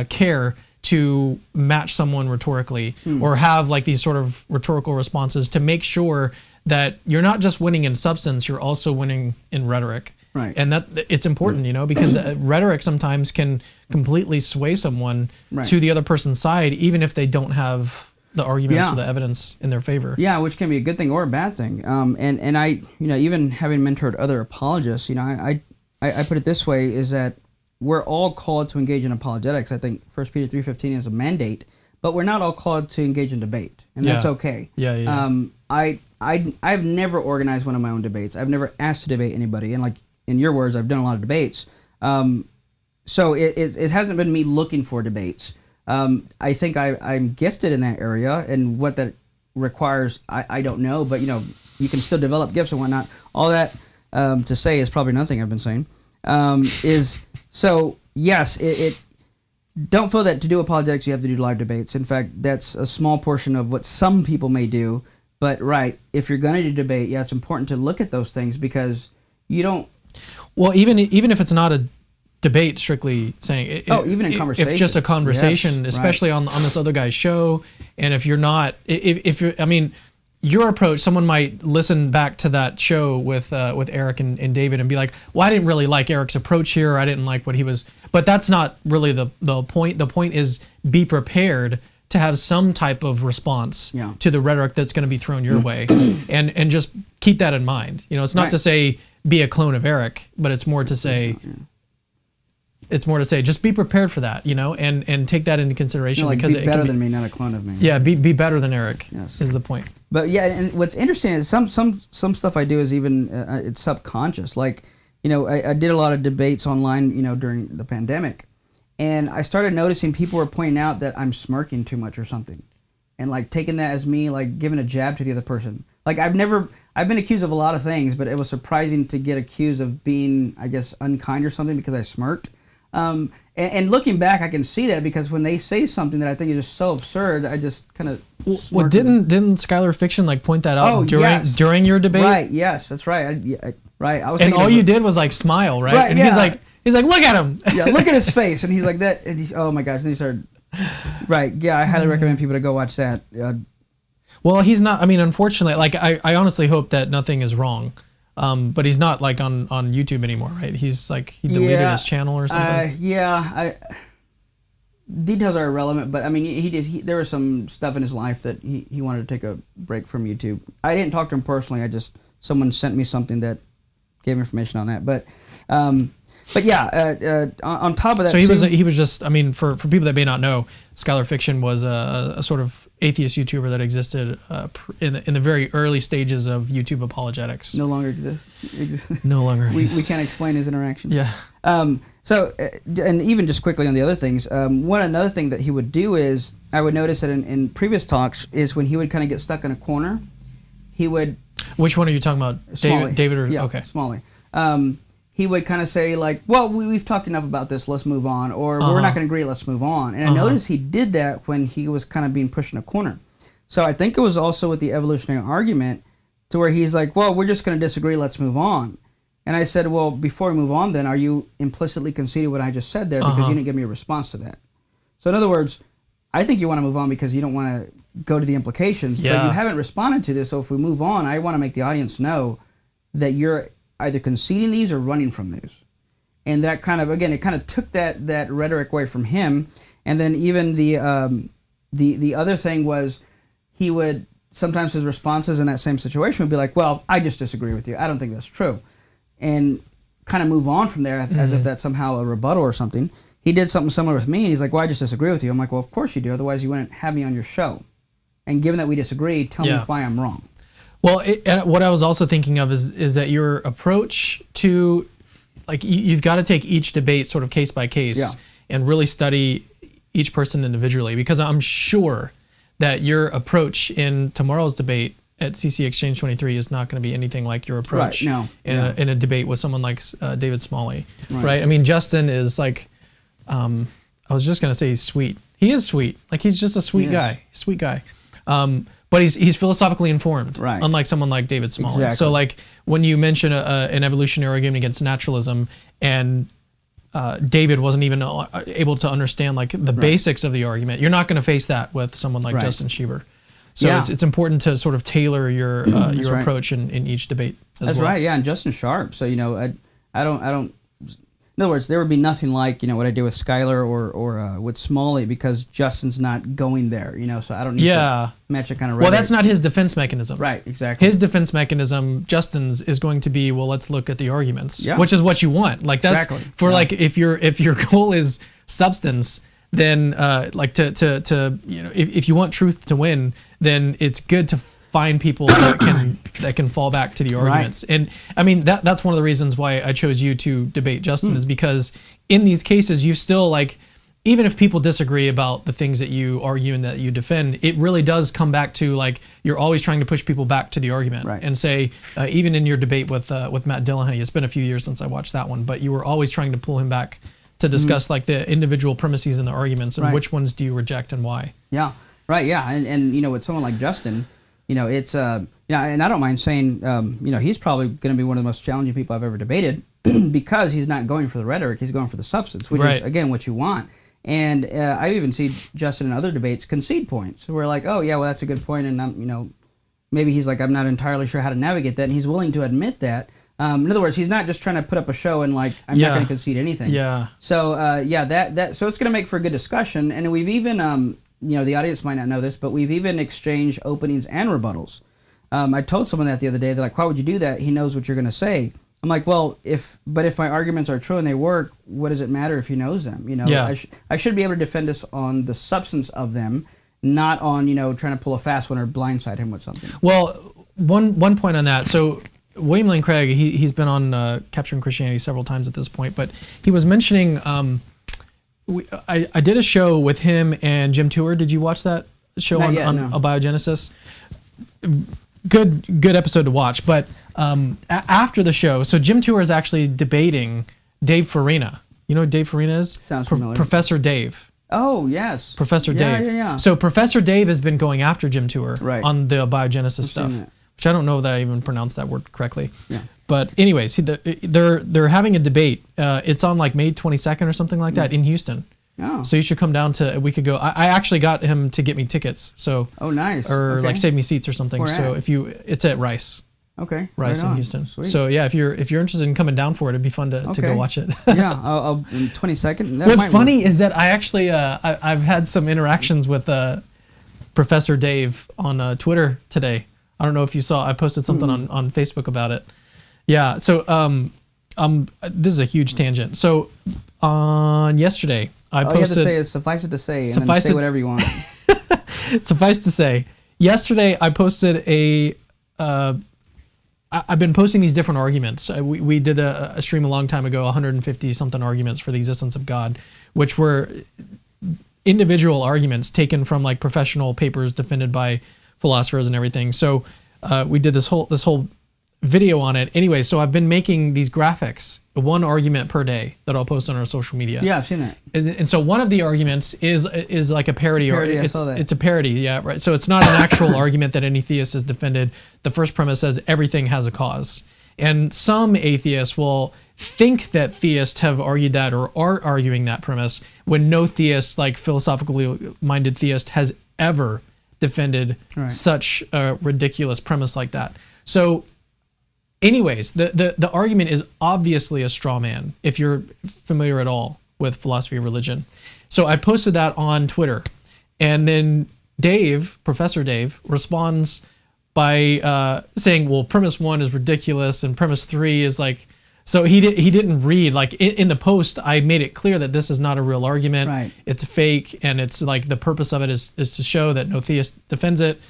care to match someone rhetorically, or have like these sort of rhetorical responses to make sure that you're not just winning in substance, you're also winning in rhetoric. Right. And that it's important, because the rhetoric sometimes can completely sway someone to the other person's side, even if they don't have the arguments or the evidence in their favor. Yeah, which can be a good thing or a bad thing. And I, even having mentored other apologists, I put it this way, is that we're all called to engage in apologetics. I think 1 Peter 3:15 is a mandate, but we're not all called to engage in debate, and that's okay. I've never organized one of my own debates. I've never asked to debate anybody, and like in your words, I've done a lot of debates. So it hasn't been me looking for debates. I think I'm gifted in that area, and what that requires, I don't know, but you can still develop gifts and whatnot. All that to say is probably nothing I've been saying. So yes, it don't feel that to do apologetics you have to do live debates. In fact, that's a small portion of what some people may do. But if you're going to do debate, it's important to look at those things, because you don't. Well, even if it's not a debate, strictly saying, even in conversation, if just a conversation, especially on this other guy's show, and if you're not, if you're, your approach, someone might listen back to that show with Eric and David and be like, well, I didn't really like Eric's approach here. I didn't like what he was, but that's not really the point. The point is, be prepared to have some type of response to the rhetoric that's going to be thrown your way, and just keep that in mind. It's not to say be a clone of Eric, but it's more to say, just be prepared for that, and take that into consideration, because be better than me, not a clone of me. Yeah, be better than Eric. Yes. Is the point. But and what's interesting is some stuff I do is even it's subconscious. Like, I did a lot of debates online, during the pandemic, and I started noticing people were pointing out that I'm smirking too much or something, and like taking that as me like giving a jab to the other person. Like I've been accused of a lot of things, but it was surprising to get accused of being, I guess, unkind or something because I smirked. And looking back, I can see that, because when they say something that I think is just so absurd, I just kind of. Well, didn't Skylar Fiction like point that out during your debate? Right. Yes, that's right. I was. And all you did was like smile, right? Right. And he's like, look at him. Yeah, look at his face, and he's like that. And oh my gosh! And he started. Right. Yeah, I highly recommend people to go watch that. Well, he's not. Unfortunately, like I honestly hope that nothing is wrong. But he's not like on YouTube anymore, right? He's like, he deleted his channel or something. Details are irrelevant, but there was some stuff in his life that he wanted to take a break from YouTube. I didn't talk to him personally. Someone sent me something that gave information on that. But on top of that, so he was just. For people that may not know, Skylar Fiction was a sort of atheist YouTuber that existed in the very early stages of YouTube apologetics. No longer exists. No longer. We can't explain his interaction. Yeah. So, and even just quickly on the other things, another thing that he would do is, I would notice that in previous talks, is when he would kind of get stuck in a corner, he would. Which one are you talking about? David or okay? Smalley. He would kind of say like, well, we've talked enough about this, let's move on, or we're not going to agree, let's move on. And I noticed he did that when he was kind of being pushed in a corner. So I think it was also with the evolutionary argument, to where he's like, well, we're just going to disagree, let's move on. And I said, well, before we move on then, are you implicitly conceding what I just said there, because you didn't give me a response to that? So in other words, I think you want to move on because you don't want to go to the implications, but you haven't responded to this, so if we move on, I want to make the audience know that you're either conceding these or running from these. And that kind of, again, it kind of took that rhetoric away from him. And then even the other thing was, he would, sometimes his responses in that same situation would be like, well, I just disagree with you, I don't think that's true. And kind of move on from there as if that's somehow a rebuttal or something. He did something similar with me, and he's like, well, I just disagree with you. I'm like, well, of course you do, otherwise you wouldn't have me on your show. And given that we disagree, tell me why I'm wrong. Well, what I was also thinking of is that your approach to, like, you've got to take each debate sort of case by case and really study each person individually, because I'm sure that your approach in tomorrow's debate at CC Exchange 23 is not going to be anything like your approach in a debate with someone like David Smalley, right? Justin is like, I was just going to say he's sweet, He is sweet. Like, he's just a sweet guy. Sweet guy. But he's philosophically informed, right? Unlike someone like David Smalley. Exactly. So, like, when you mention an evolutionary argument against naturalism, and David wasn't even able to understand like the basics of the argument, you're not going to face that with someone like Justin Schieber. So it's important to sort of tailor your approach in each debate. That's right. Yeah, and Justin Sharp. So I don't. In other words, there would be nothing like what I did with Schuyler or with Smalley, because Justin's not going there. So I don't need to match a kind of. Well, that's not his defense mechanism. Right. Exactly. His defense mechanism, Justin's, is going to be, well, let's look at the arguments, which is what you want. Like, that's for like, if your goal is substance, then like if you want truth to win, then it's good to find people that can fall back to the arguments. And I mean, that's one of the reasons why I chose you to debate Justin, is because in these cases you still, like, even if people disagree about the things that you argue and that you defend, it really does come back to, like, you're always trying to push people back to the argument and say, even in your debate with Matt Dillahunty, it's been a few years since I watched that one, but you were always trying to pull him back to discuss like the individual premises and the arguments and which ones do you reject and why. Yeah. Right. Yeah. And with someone like Justin, it's and I don't mind saying, he's probably going to be one of the most challenging people I've ever debated because he's not going for the rhetoric, he's going for the substance, which is again what you want. And I even see Justin in other debates concede points. We're like, oh yeah, well that's a good point, and I'm, maybe he's like, I'm not entirely sure how to navigate that, and he's willing to admit that. In other words, he's not just trying to put up a show and like, I'm not going to concede anything. Yeah. So so it's going to make for a good discussion, and we've even the audience might not know this, but we've even exchanged openings and rebuttals. I told someone that the other day. They're like, why would you do that? He knows what you're going to say. I'm like, well, if my arguments are true and they work, what does it matter if he knows them? I should be able to defend us on the substance of them, not on, trying to pull a fast one or blindside him with something. Well, one point on that. So William Lane Craig, he's been on Capturing Christianity several times at this point, but he was mentioning, I did a show with him and Jim Tour. Did you watch that show on Abiogenesis? Good episode to watch. But after the show, so Jim Tour is actually debating Dave Farina. You know who Dave Farina is? Sounds familiar. Professor Dave. Oh, yes. Professor Dave. Yeah. So Professor Dave has been going after Jim Tour on the Abiogenesis stuff, which I don't know that I even pronounced that word correctly. Yeah. But anyways, they're having a debate. It's on like May 22nd or something like that in Houston. Oh. So you should come down to. We could go. I actually got him to get me tickets. So. Oh, nice. Or like save me seats or something. Where so at? It's at Rice. Okay. Rice in Houston. Sweet. So yeah, if you're interested in coming down for it, it'd be fun to go watch it. Yeah, I'll 22nd. What's funny is that I actually I've had some interactions with Professor Dave on Twitter today. I don't know if you saw. I posted something on Facebook about it. Yeah. So this is a huge tangent. So on yesterday, I posted. All you have to say is suffice it to say, and then say whatever you want. Suffice to say, yesterday I posted I've been posting these different arguments. We did a stream a long time ago, 150 something arguments for the existence of God, which were individual arguments taken from like professional papers defended by philosophers and everything. So we did this whole video on it. Anyway, so I've been making these graphics, one argument per day that I'll post on our social media. Yeah, I've seen that. And so one of the arguments is like a parody. I saw that. It's a parody, yeah, right. So it's not an actual argument that any theist has defended. The first premise says everything has a cause. And some atheists will think that theists have argued that or are arguing that premise when no theist, like philosophically minded theist, has ever defended such a ridiculous premise like that. So anyways, the argument is obviously a straw man, if you're familiar at all with philosophy of religion. So I posted that on Twitter. And then Professor Dave, responds by saying, well, premise 1 is ridiculous and premise 3 is like... So he didn't read, like in the post, I made it clear that this is not a real argument. Right. It's fake, and it's like the purpose of it is to show that no theist defends it.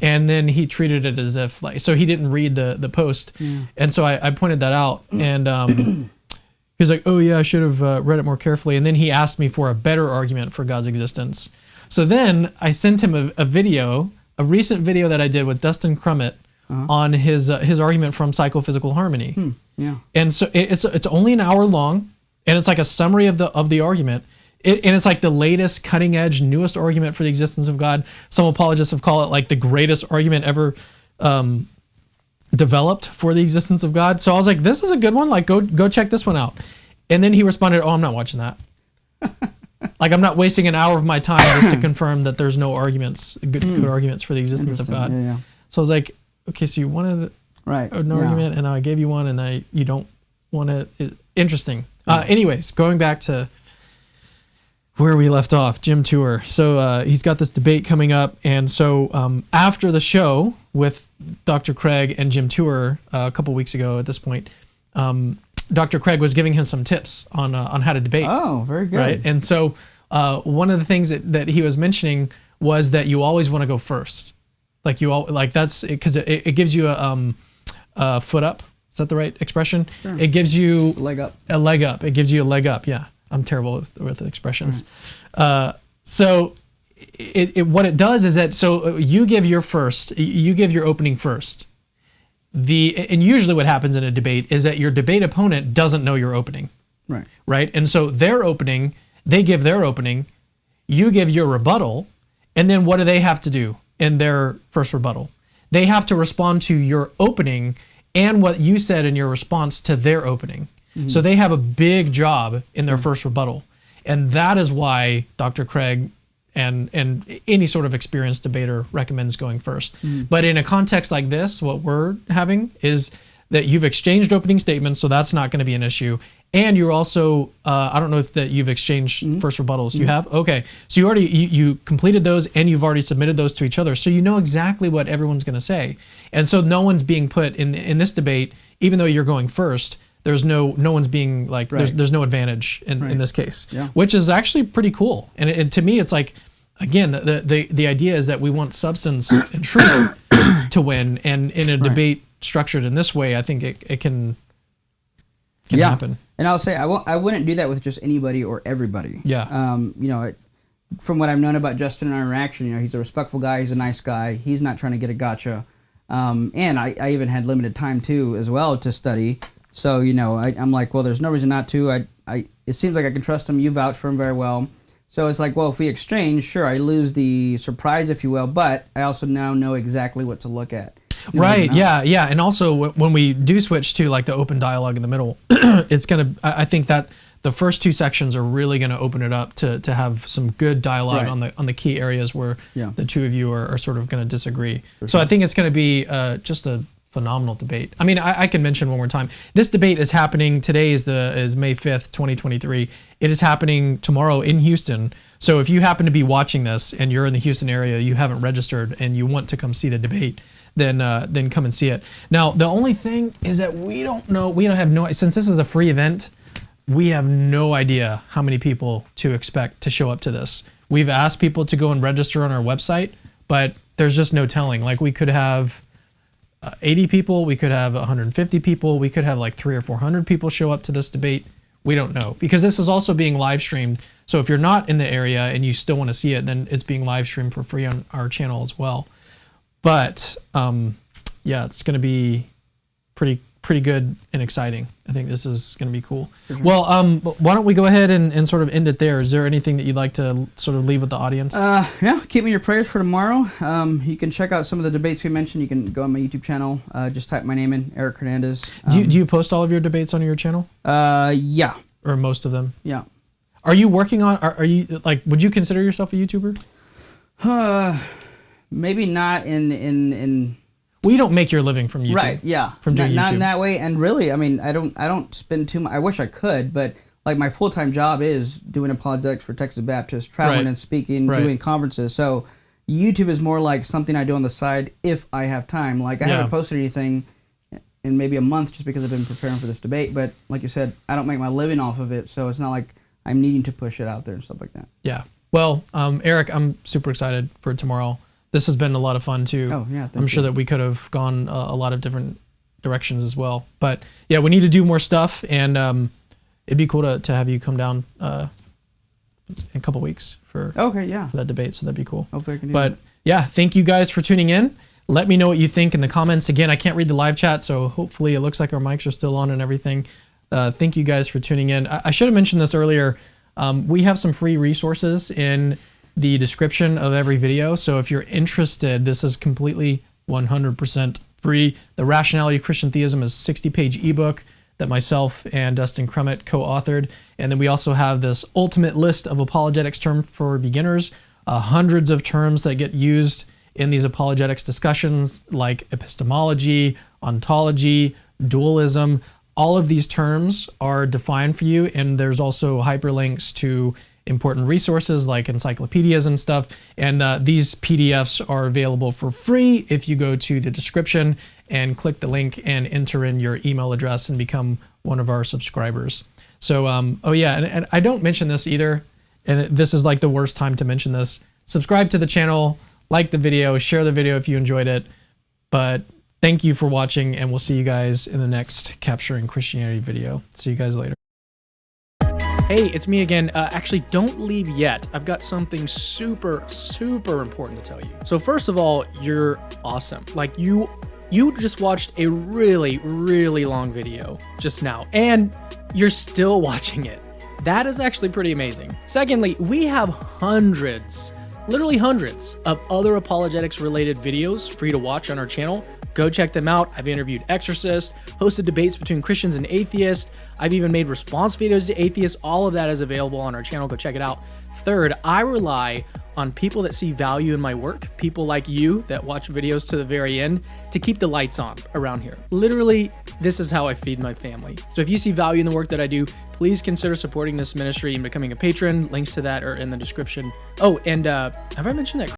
And then he treated it as if like, so he didn't read the post. Yeah. And so I pointed that out, and he was like, oh yeah, I should have read it more carefully. And then he asked me for a better argument for God's existence. So then I sent him a recent video that I did with Dustin Crummett on his argument from Psychophysical Harmony. Yeah. And so it's only an hour long, and it's like a summary of the argument. and it's like the latest, cutting edge, newest argument for the existence of God. Some apologists have called it like the greatest argument ever developed for the existence of God. So I was like, this is a good one. Like, go check this one out. And then he responded, "Oh, I'm not watching that. Like, I'm not wasting an hour of my time just to confirm that there's no arguments, good arguments for the existence of God." Yeah. So I was like, okay, so you wanted an argument, and now I gave you one, and you don't want to. Interesting. Anyways, going back to where we left off, Jim Tour. So he's got this debate coming up, and so after the show with Dr. Craig and Jim Tour a couple weeks ago at this point, Dr. Craig was giving him some tips on how to debate. Oh, very good. Right, and so one of the things that he was mentioning was that you always want to go first. Like that's because it gives you a foot up. Is that the right expression? Sure. It gives you leg up. A leg up. It gives you a leg up. Yeah, I'm terrible with expressions. So what it does is that you give your opening first. And usually what happens in a debate is that your debate opponent doesn't know your opening. Right. And so they give their opening, you give your rebuttal, and then what do they have to do in their first rebuttal? They have to respond to your opening and what you said in your response to their opening. Mm-hmm. So they have a big job in their first rebuttal. And that is why Dr. Craig and any sort of experienced debater recommends going first. Mm. But in a context like this, what we're having is that you've exchanged opening statements, so that's not going to be an issue. And you're also, I don't know if that you've exchanged first rebuttals. You have? Okay. So you already, you completed those and you've already submitted those to each other. So you know exactly what everyone's going to say. And so no one's being put in this debate, even though you're going first, there's no one's being like, there's no advantage in this case, which is actually pretty cool. And to me, it's like, again, the idea is that we want substance and truth to win. And in a debate structured in this way, I think it can happen. And I'll say I wouldn't do that with just anybody or everybody. Yeah. From what I've known about Justin and our interaction, he's a respectful guy. He's a nice guy. He's not trying to get a gotcha. And I even had limited time too, as well, to study. So I'm like, well, there's no reason not to. It seems like I can trust him. You vouch for him very well. So it's like, well, if we exchange, sure, I lose the surprise, if you will, but I also now know exactly what to look at. Right. Yeah. And also when we do switch to like the open dialogue in the middle, it's going to, I think that the first two sections are really going to open it up to have some good dialogue on the key areas where the two of you are sort of going to disagree. So I think it's going to be just a phenomenal debate. I mean, I can mention one more time. This debate is happening. Today is May 5th, 2023. It is happening tomorrow in Houston. So if you happen to be watching this and you're in the Houston area, you haven't registered and you want to come see the debate, then come and see it. Now, the only thing is that we don't have since this is a free event, we have no idea how many people to expect to show up to this. We've asked people to go and register on our website, but there's just no telling. Like, we could have 80 people, we could have 150 people, we could have like 300 or 400 people show up to this debate. We don't know, because this is also being live streamed. So if you're not in the area and you still want to see it, then it's being live streamed for free on our channel as well. But it's going to be pretty good and exciting. I think this is going to be cool. Sure. Well, why don't we go ahead and sort of end it there? Is there anything that you'd like to sort of leave with the audience? Keep me in your prayers for tomorrow. You can check out some of the debates we mentioned. You can go on my YouTube channel. Just type my name in, Eric Hernandez. Do you post all of your debates on your channel? Yeah. Or most of them? Yeah. Are you working on? Are you like? Would you consider yourself a YouTuber? Maybe not in. Well, you don't make your living from YouTube, right? Yeah, from doing YouTube. Not in that way. And really, I mean, I don't spend too much. I wish I could, but like my full-time job is doing apologetics for Texas Baptist, traveling and speaking, doing conferences. So YouTube is more like something I do on the side if I have time. Like I haven't posted anything in maybe a month just because I've been preparing for this debate. But like you said, I don't make my living off of it, so it's not like I'm needing to push it out there and stuff like that. Yeah. Well, Eric, I'm super excited for tomorrow. This has been a lot of fun too. Oh yeah, I'm sure that we could have gone a lot of different directions as well. But yeah, we need to do more stuff, and it'd be cool to have you come down in a couple weeks for that debate. So that'd be cool. Hopefully I can do that. Yeah, thank you guys for tuning in. Let me know what you think in the comments. Again, I can't read the live chat, so hopefully it looks like our mics are still on and everything. Thank you guys for tuning in. I should have mentioned this earlier. We have some free resources in the description of every video. So if you're interested, this is completely 100% free. The Rationality of Christian Theism is a 60-page ebook that myself and Dustin Crummett co-authored. And then we also have this ultimate list of apologetics terms for beginners, hundreds of terms that get used in these apologetics discussions, like epistemology, ontology, dualism. All of these terms are defined for you, and there's also hyperlinks to important resources like encyclopedias and stuff. And these PDFs are available for free if you go to the description and click the link and enter in your email address and become one of our subscribers. So, oh yeah, and I don't mention this either, and this is like the worst time to mention this. Subscribe to the channel, like the video, share the video if you enjoyed it. But thank you for watching, and we'll see you guys in the next Capturing Christianity video. See you guys later. Hey, it's me again. Actually, don't leave yet. I've got something super important to tell you. So first of all, you're awesome. Like you just watched a really long video just now, and you're still watching it. That is actually pretty amazing. Secondly, we have hundreds, literally hundreds of other apologetics related videos for you to watch on our channel. Go check them out. I've interviewed exorcists, hosted debates between Christians and atheists. I've even made response videos to atheists. All of that is available on our channel. Go check it out. Third, I rely on people that see value in my work, people like you that watch videos to the very end, to keep the lights on around here. Literally, this is how I feed my family. So if you see value in the work that I do, please consider supporting this ministry and becoming a patron. Links to that are in the description. Oh, and have I mentioned that